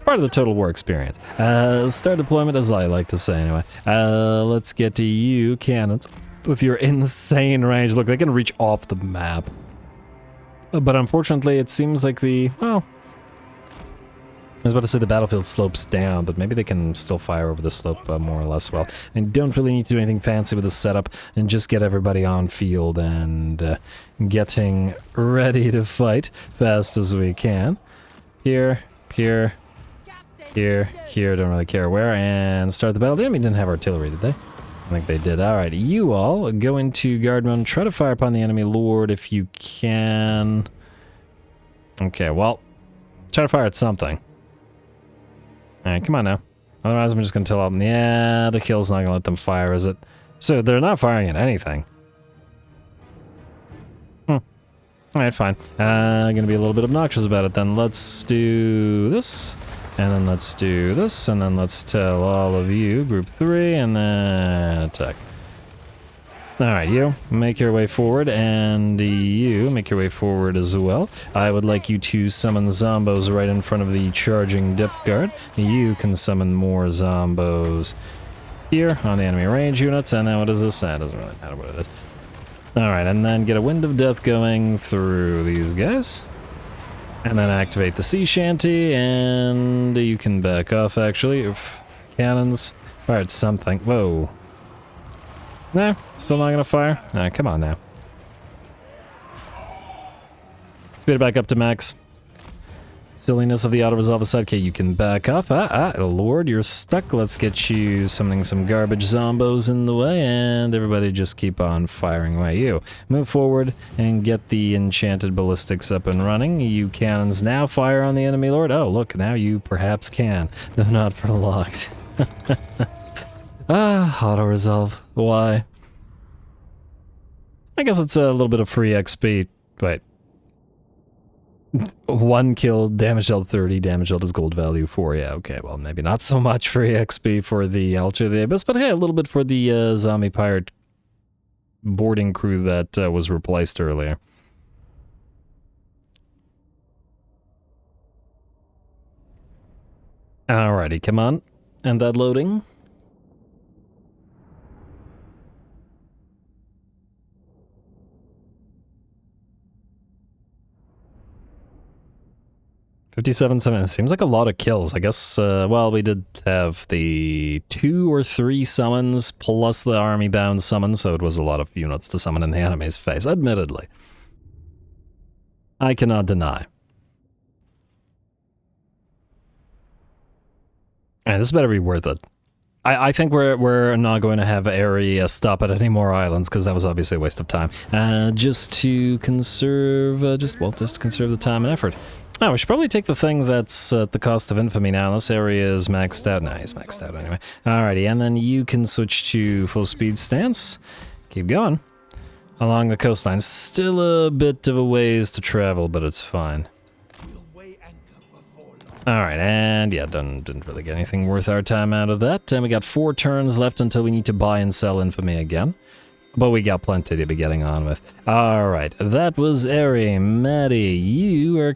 Part of the Total War experience. Start deployment, as I like to say, anyway. Let's get to you, cannons, with your insane range. Look, they can reach off the map. But unfortunately, it seems like the, well... I was about to say the battlefield slopes down, but maybe they can still fire over the slope more or less well. And don't really need to do anything fancy with the setup, and just get everybody on field and getting ready to fight fast as we can. Here, here, here, here, don't really care where, and start the battle. The enemy didn't have artillery, did they? I think they did. Alright, you all go into guard mode, try to fire upon the enemy lord if you can. Okay, well, try to fire at something. Alright, come on now. Otherwise, I'm just gonna tell them, yeah, the kill's not gonna let them fire, is it? So, they're not firing at anything. Alright, fine. Gonna be a little bit obnoxious about it then. Let's do this, and then let's do this, and then let's tell all of you, group 3, and then attack. Alright, you make your way forward, and you make your way forward as well. I would like you to summon zombos right in front of the charging depth guard. You can summon more zombos here on the enemy range units, and then what is this? That doesn't really matter what it is. Alright, and then get a wind of death going through these guys. And then activate the sea shanty, and you can back off actually. Oof. Cannons. Fire at something. Whoa. Nah, still not gonna fire? Nah, come on now. Speed it back up to max. Silliness of the auto-resolve aside. Okay, you can back off. Lord, you're stuck. Let's get you summoning some garbage zombos in the way, and everybody just keep on firing away. You move forward and get the enchanted ballistics up and running. You cannons now fire on the enemy lord. Oh, look, now you perhaps can, though not for long. Auto-resolve. Why? I guess it's a little bit of free XP. Wait. 1 kill, damage dealt 30, damage dealt is gold value 4. Yeah, okay, well, maybe not so much free XP for the Altar of the Abyss, but hey, a little bit for the zombie pirate boarding crew that was replaced earlier. Alrighty, come on. And that loading. $57.7. Seems like a lot of kills. I guess, well, we did have the 2 or 3 summons plus the army-bound summon, so it was a lot of units to summon in the enemy's face, admittedly. I cannot deny. And this better be worth it. I think we're not going to have Aerie stop at any more islands, because that was obviously a waste of time. Just to conserve, just conserve the time and effort. Oh, we should probably take the thing that's at the cost of infamy now. This area is maxed out. Nah, he's maxed out anyway. Alrighty, and then you can switch to full speed stance. Keep going. Along the coastline. Still a bit of a ways to travel, but it's fine. Alright, and yeah, didn't really get anything worth our time out of that. And we got 4 turns left until we need to buy and sell infamy again. But we got plenty to be getting on with. Alright, that was Aerie. Maddie, you are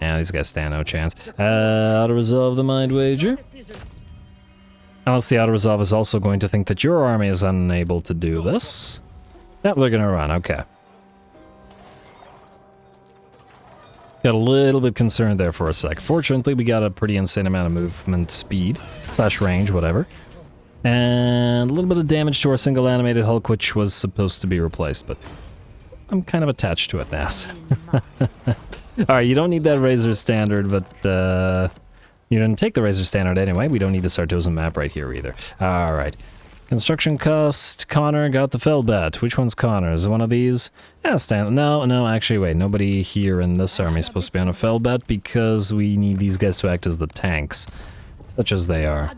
yeah, these guys stand no chance. Auto-resolve the mind wager. Unless the auto-resolve is also going to think that your army is unable to do this. Yep, they're gonna run, okay. Got a little bit concerned there for a sec. Fortunately, we got a pretty insane amount of movement speed, / range, whatever. And a little bit of damage to our single animated Hulk, which was supposed to be replaced, but I'm kind of attached to it now. Alright, you don't need that Razor Standard, but you didn't take the Razor Standard anyway. We don't need the Sartosan map right here either. Alright. Construction cost. Connor got the Fellbat. Which one's Connor? Is it one of these? Yeah, no, actually, wait. Nobody here in this army is supposed to be on a Fellbat because we need these guys to act as the tanks, such as they are.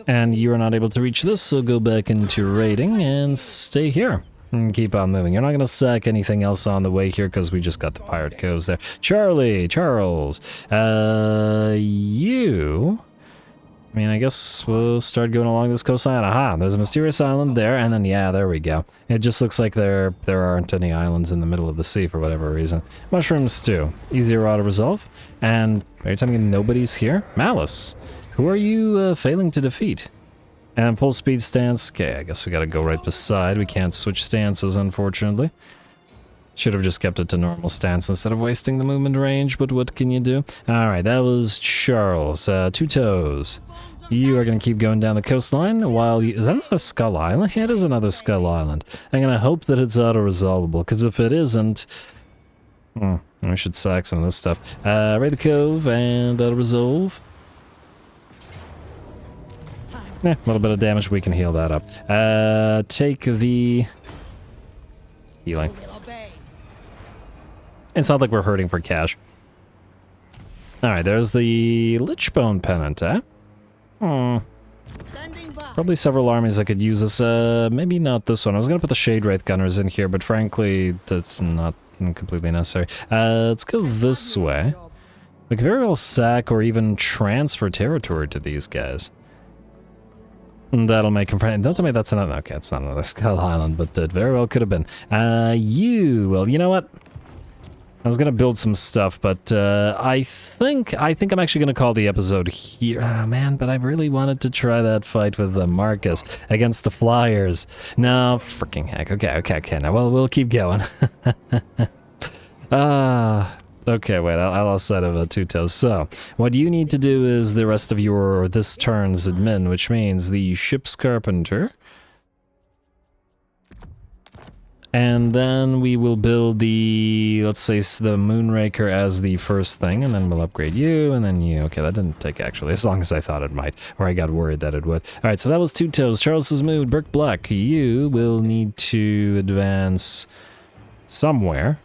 And you are not able to reach this, so go back into raiding and stay here. And keep on moving. You're not going to sack anything else on the way here because we just got the pirate coves there. Charles, you... I mean, I guess we'll start going along this coastline. Aha, there's a mysterious island there, and then, yeah, there we go. It just looks like there aren't any islands in the middle of the sea for whatever reason. Mushroom stew. Easier auto-resolve. And are you telling me nobody's here? Malice. Who are you failing to defeat? And full speed stance. Okay, I guess we gotta go right beside. We can't switch stances, unfortunately. Should have just kept it to normal stance instead of wasting the movement range, but what can you do? Alright, that was Charles. Two toes. You are going to keep going down the coastline while you... Is that another Skull Island? Yeah, it is another Skull Island. I'm going to hope that it's auto-resolvable, because if it isn't... I should sack some of this stuff. Raid the cove and auto-resolve. A little bit of damage, we can heal that up. Take the... healing. It's not like we're hurting for cash. Alright, there's the Lichbone Pennant, eh? Probably several armies that could use this. Maybe not this one. I was gonna put the Shade Wraith Gunners in here, but frankly, that's not completely necessary. Let's go this way. We could very well sack or even transfer territory to these guys. That'll make him friend. Don't tell me that's another... Okay, it's not another Skull Island, but it very well could have been. Well, you know what? I was gonna build some stuff, but I think I'm actually gonna call the episode here. Ah, man, but I really wanted to try that fight with Marcus against the Flyers. No, freaking heck. Okay. Now, well, we'll keep going. Okay, wait, I'll outside of two toes. So, what you need to do is the rest of your this turn's admin, which means the ship's carpenter. And then we will build the, let's say, the Moonraker as the first thing, and then we'll upgrade you, and then you. Okay, that didn't take actually, as long as I thought it might, or I got worried that it would. Alright, so that was two toes. Charles has moved. Burke Black, you will need to advance somewhere.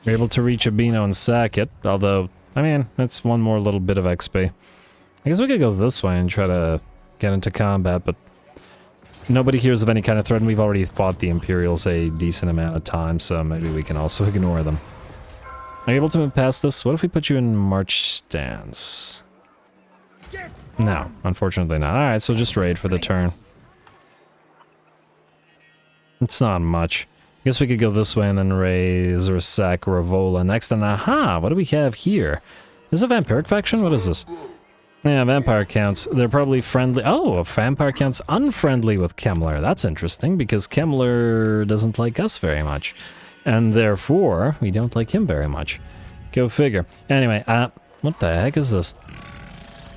You're able to reach Abino and sack it, although, I mean, that's one more little bit of XP. I guess we could go this way and try to get into combat, but nobody hears of any kind of threat, and we've already fought the Imperials a decent amount of time, so maybe we can also ignore them. Are you able to move past this? What if we put you in march stance? No, unfortunately not. Alright, so just raid for the turn. It's not much. I guess we could go this way and then raise or sack Ravola next. And aha, what do we have here? Is this a vampiric faction? What is this? Yeah, vampire counts. They're probably friendly. Oh, a vampire counts unfriendly with Kemmler. That's interesting because Kemmler doesn't like us very much. And therefore, we don't like him very much. Go figure. Anyway, what the heck is this?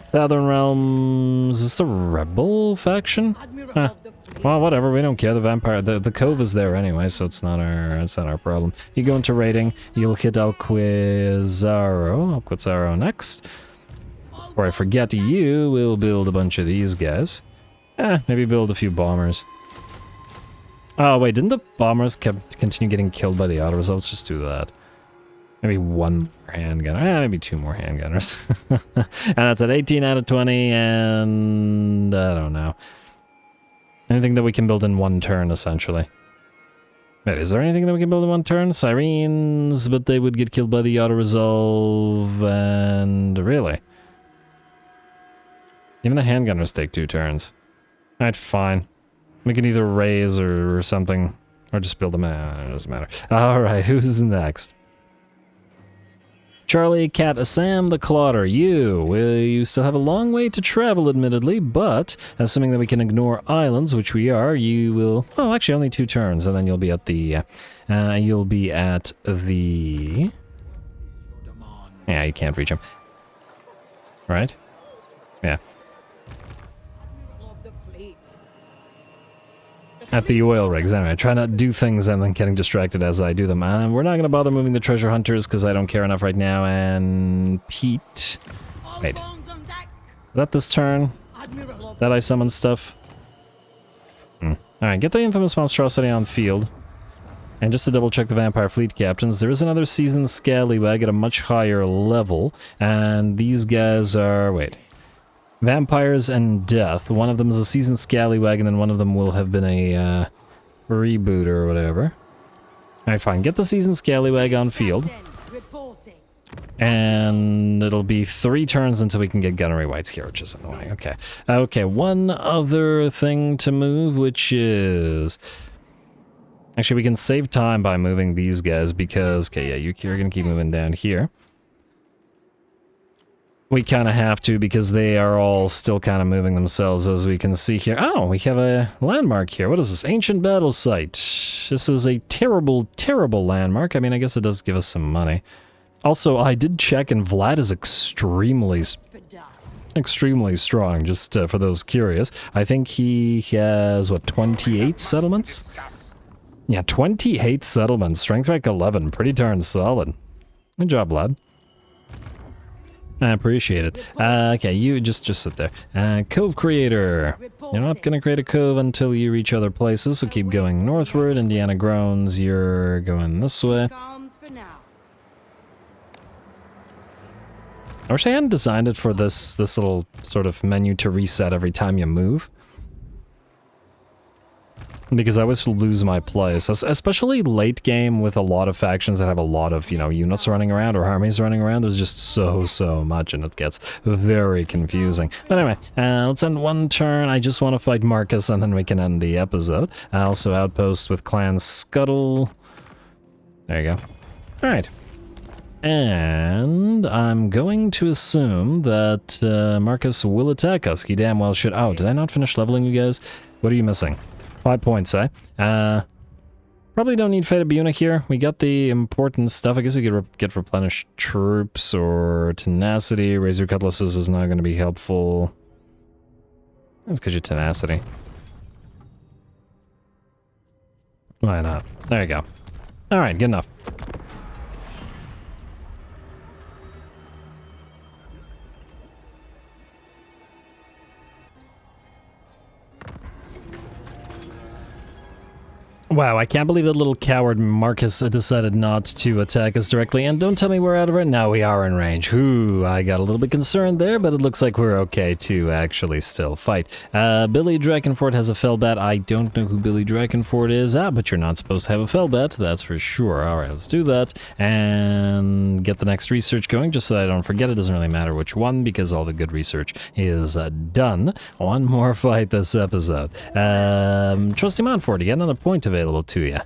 Southern Realms. Is this the rebel faction? Huh. Well, whatever, we don't care. The vampire, the cove is there anyway, so it's not our problem. You go into raiding, you'll hit Alquizaro next. Before I forget, you will build a bunch of these guys. Maybe build a few bombers. Oh wait, didn't the bombers continue getting killed by the autos? Let's just do that. Maybe one more handgunner. Maybe two more handgunners. And that's at 18 out of 20, and I don't know. Anything that we can build in one turn, essentially. Wait, is there anything that we can build in one turn? Sirens, but they would get killed by the auto-resolve, and... Really? Even the handgunners take 2 turns. Alright, fine. We can either raise or something, or just build them. It doesn't matter. Alright, who's next? Charlie, Cat, Sam, the Clotter, you still have a long way to travel, admittedly, but assuming that we can ignore islands, which we are, you will, well, actually only 2 turns, and then you'll be at the, yeah, you can't reach him. Right? Yeah. At the oil rigs, anyway. Try not to do things and then getting distracted as I do them. We're not going to bother moving the treasure hunters because I don't care enough right now. And Pete... Wait. Is that this turn? That I summon stuff? Alright, get the infamous monstrosity on field. And just to double check the vampire fleet captains, there is another seasoned scallywag at a much higher level. And these guys are... Wait. Vampires and Death. One of them is a seasoned scallywag, and then one of them will have been a rebooter or whatever. Alright, fine. Get the seasoned scallywag on field. And it'll be 3 turns until we can get gunnery whites here, which is annoying. Okay. Okay, one other thing to move, which is... Actually, we can save time by moving these guys because... Okay, yeah, you're gonna keep moving down here. We kind of have to because they are all still kind of moving themselves, as we can see here. Oh, we have a landmark here. What is this? Ancient battle site. This is a terrible, terrible landmark. I mean, I guess it does give us some money. Also, I did check, and Vlad is extremely strong, just for those curious. I think he has, what, 28 settlements? Yeah, 28 settlements. Strength rank 11. Pretty darn solid. Good job, Vlad. I appreciate it. Okay, you just sit there. Cove creator. You're not gonna create a cove until you reach other places, so keep going northward. Indiana groans, you're going this way. I wish I hadn't designed it for this little sort of menu to reset every time you move. Because I always lose my place, especially late game with a lot of factions that have a lot of, you know, units running around or armies running around. There's just so much, and it gets very confusing. But anyway, let's end one turn. I just want to fight Marcus, and then we can end the episode. Also, outpost with Clan Scuttle. There you go. All right. And I'm going to assume that Marcus will attack us. He damn well should. Oh, did I not finish leveling you guys? What are you missing? 5 points, eh? Probably don't need Fate Buna here. We got the important stuff. I guess we could get replenished troops or tenacity. Razor cutlasses is not going to be helpful. That's because you're tenacity. Why not? There you go. Alright, good enough. Wow, I can't believe that little coward Marcus decided not to attack us directly, and don't tell me we're out of range. No, we are in range. Ooh, I got a little bit concerned there, but it looks like we're okay to actually still fight. Billy Drakenfort has a Fellbat. I don't know who Billy Drakenfort is. But you're not supposed to have a Fellbat, that's for sure. Alright, let's do that, and get the next research going, just so that I don't forget. It doesn't really matter which one, because all the good research is done. One more fight this episode. Trusty Montfort, you get another point available to you.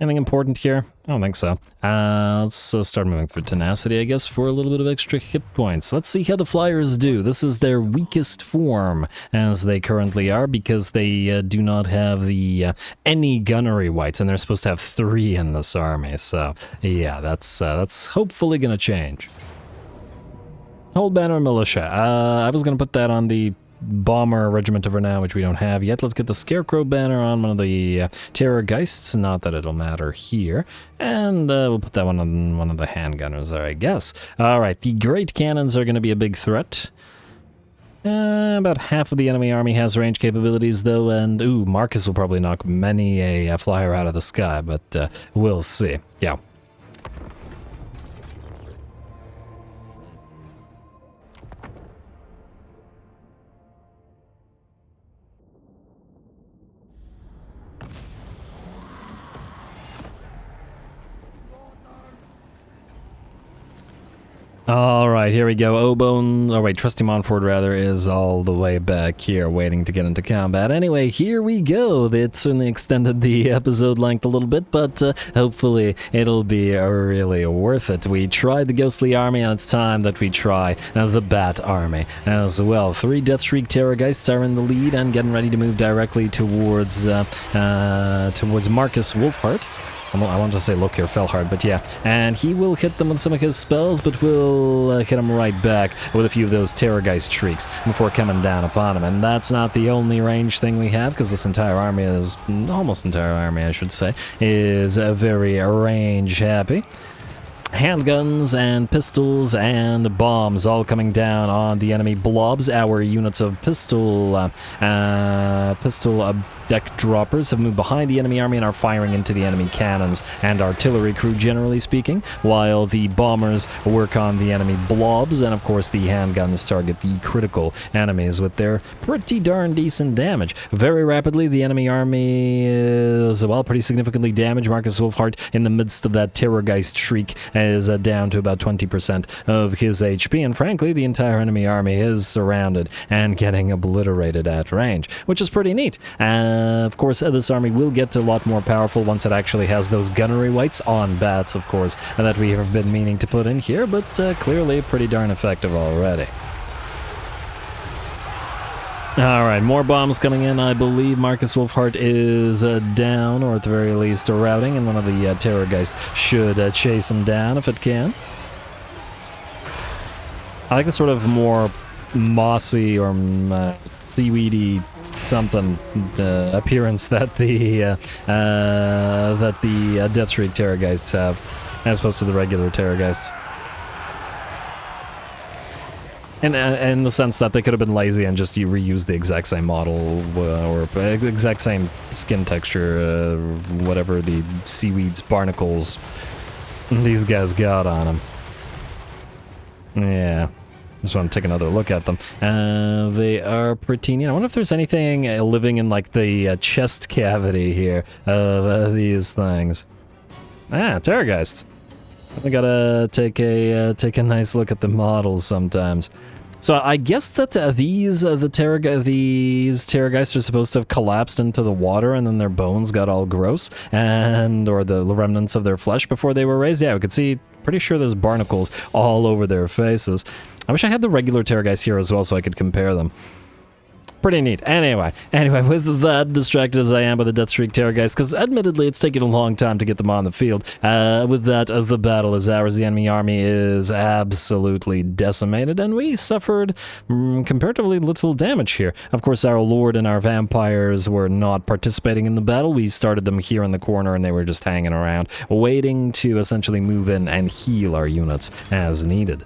Anything important here? I don't think so. Let's start moving through tenacity, I guess, for a little bit of extra hit points. Let's see how the Flyers do. This is their weakest form, as they currently are, because they do not have the any gunnery whites, and they're supposed to have 3 in this army. So, yeah, that's hopefully gonna change. Hold banner militia. I was gonna put that on the bomber regiment of renown, which we don't have yet. Let's get the scarecrow banner on one of the terror geists, not that it'll matter here, and we'll put that one on one of the handgunners there, I guess. All right, the great cannons are going to be a big threat. About half of the enemy army has range capabilities, though, and ooh, Marcus will probably knock many a flyer out of the sky, but we'll see. Yeah. Alright, here we go. Obone, oh wait, Trusty Montfort rather, is all the way back here waiting to get into combat. Anyway, here we go. It certainly extended the episode length a little bit, but hopefully it'll be really worth it. We tried the Ghostly Army, and it's time that we try the Bat Army as well. 3 Deathshriek Terrorgeists are in the lead and getting ready to move directly towards Marcus Wolfheart. I wanted to say look here, Fellhard, but yeah. And he will hit them with some of his spells, but we'll hit him right back with a few of those Terrorgeist shrieks before coming down upon him. And that's not the only range thing we have, because this entire army is, almost entire army I should say, is very range happy. Handguns and pistols and bombs all coming down on the enemy blobs. Our units of pistol deck droppers have moved behind the enemy army and are firing into the enemy cannons and artillery crew, generally speaking, while the bombers work on the enemy blobs, and of course the handguns target the critical enemies with their pretty darn decent damage. Very rapidly, the enemy army is, well, pretty significantly damaged. Marcus Wolfheart in the midst of that Terrorgeist shriek is down to about 20% of his HP, and frankly, the entire enemy army is surrounded and getting obliterated at range, which is pretty neat. Of course, this army will get a lot more powerful once it actually has those gunnery wights on bats, of course, that we have been meaning to put in here, but clearly pretty darn effective already. Alright, more bombs coming in. I believe Marcus Wolfhart is down, or at the very least routing, and one of the Terrorgeists should chase him down if it can. I like the sort of more mossy or seaweedy something appearance that the Deathshriek Terrorgeists have, as opposed to the regular Terrorgeists. In the sense that they could have been lazy and just reused the exact same model or exact same skin texture, whatever the seaweeds, barnacles these guys got on them. Yeah, just want to take another look at them. They are pretty neat. I wonder if there's anything living in like the chest cavity here of these things. Ah, Terrorgeist. I gotta take a nice look at the models sometimes. So I guess that these Terrorgeists are supposed to have collapsed into the water, and then their bones got all gross, or the remnants of their flesh before they were raised. Yeah, we could see. Pretty sure there's barnacles all over their faces. I wish I had the regular Terrorgeists here as well, so I could compare them. Pretty neat. Anyway, with that, distracted as I am by the Deathshriek Terrorgeist, because admittedly it's taken a long time to get them on the field, with that, the battle is ours. The enemy army is absolutely decimated, and we suffered comparatively little damage here. Of course, our Lord and our vampires were not participating in the battle. We started them here in the corner, and they were just hanging around, waiting to essentially move in and heal our units as needed.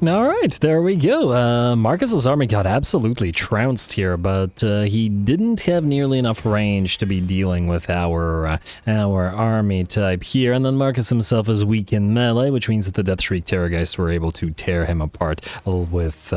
Alright, there we go. Marcus's army got absolutely trounced here, but he didn't have nearly enough range to be dealing with our army type here. And then Marcus himself is weak in melee, which means that the Deathshriek Terrorgeists were able to tear him apart with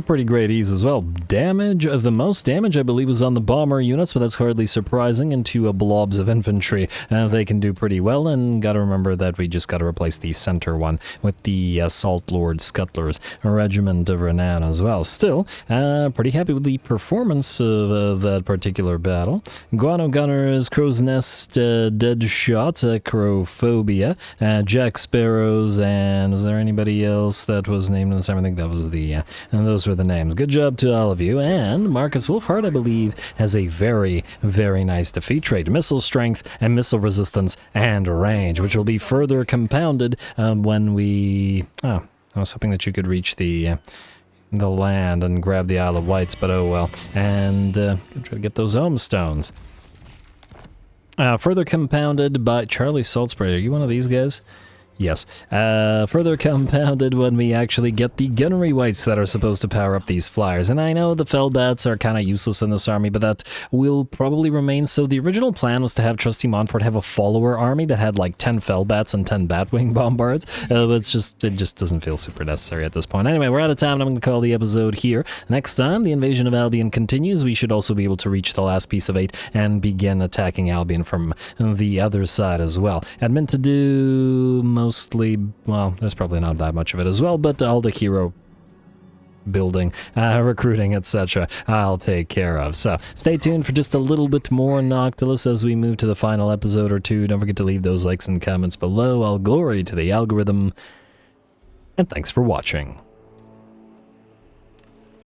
pretty great ease as well. Damage, the most damage I believe was on the bomber units, but that's hardly surprising. And two blobs of infantry, they can do pretty well, and gotta remember that we just gotta replace the center one with the Salt Lord Scuttlers Regiment of Renown as well. Still, pretty happy with the performance of that particular battle. Guano Gunners, Crow's Nest, Dead Shot, Crowphobia, Jack Sparrows, and was there anybody else that was named in this? I think that was the those were the names. Good job to all of you. And Marcus Wolfhart, I believe, has a very, very nice defeat trait. Missile strength and missile resistance and range, which will be further compounded when we... Oh, I was hoping that you could reach the land and grab the Isle of Wights, but oh well. And try to get those Ohm Stones. Further compounded by Charlie Saltspray. Are you one of these guys? Yes. Further compounded when we actually get the gunnery wights that are supposed to power up these flyers. And I know the Fellbats are kind of useless in this army, but that will probably remain so. The original plan was to have Trusty Montfort have a follower army that had like 10 Fellbats and 10 Batwing Bombards, but it just doesn't feel super necessary at this point. Anyway, we're out of time, and I'm going to call the episode here. Next time, the invasion of Albion continues. We should also be able to reach the last piece of 8 and begin attacking Albion from the other side as well. I'd meant to do mostly, well, there's probably not that much of it as well, but all the hero building, recruiting, etc. I'll take care of. So stay tuned for just a little bit more Noctilus as we move to the final episode or two. Don't forget to leave those likes and comments below. All glory to the algorithm, and thanks for watching.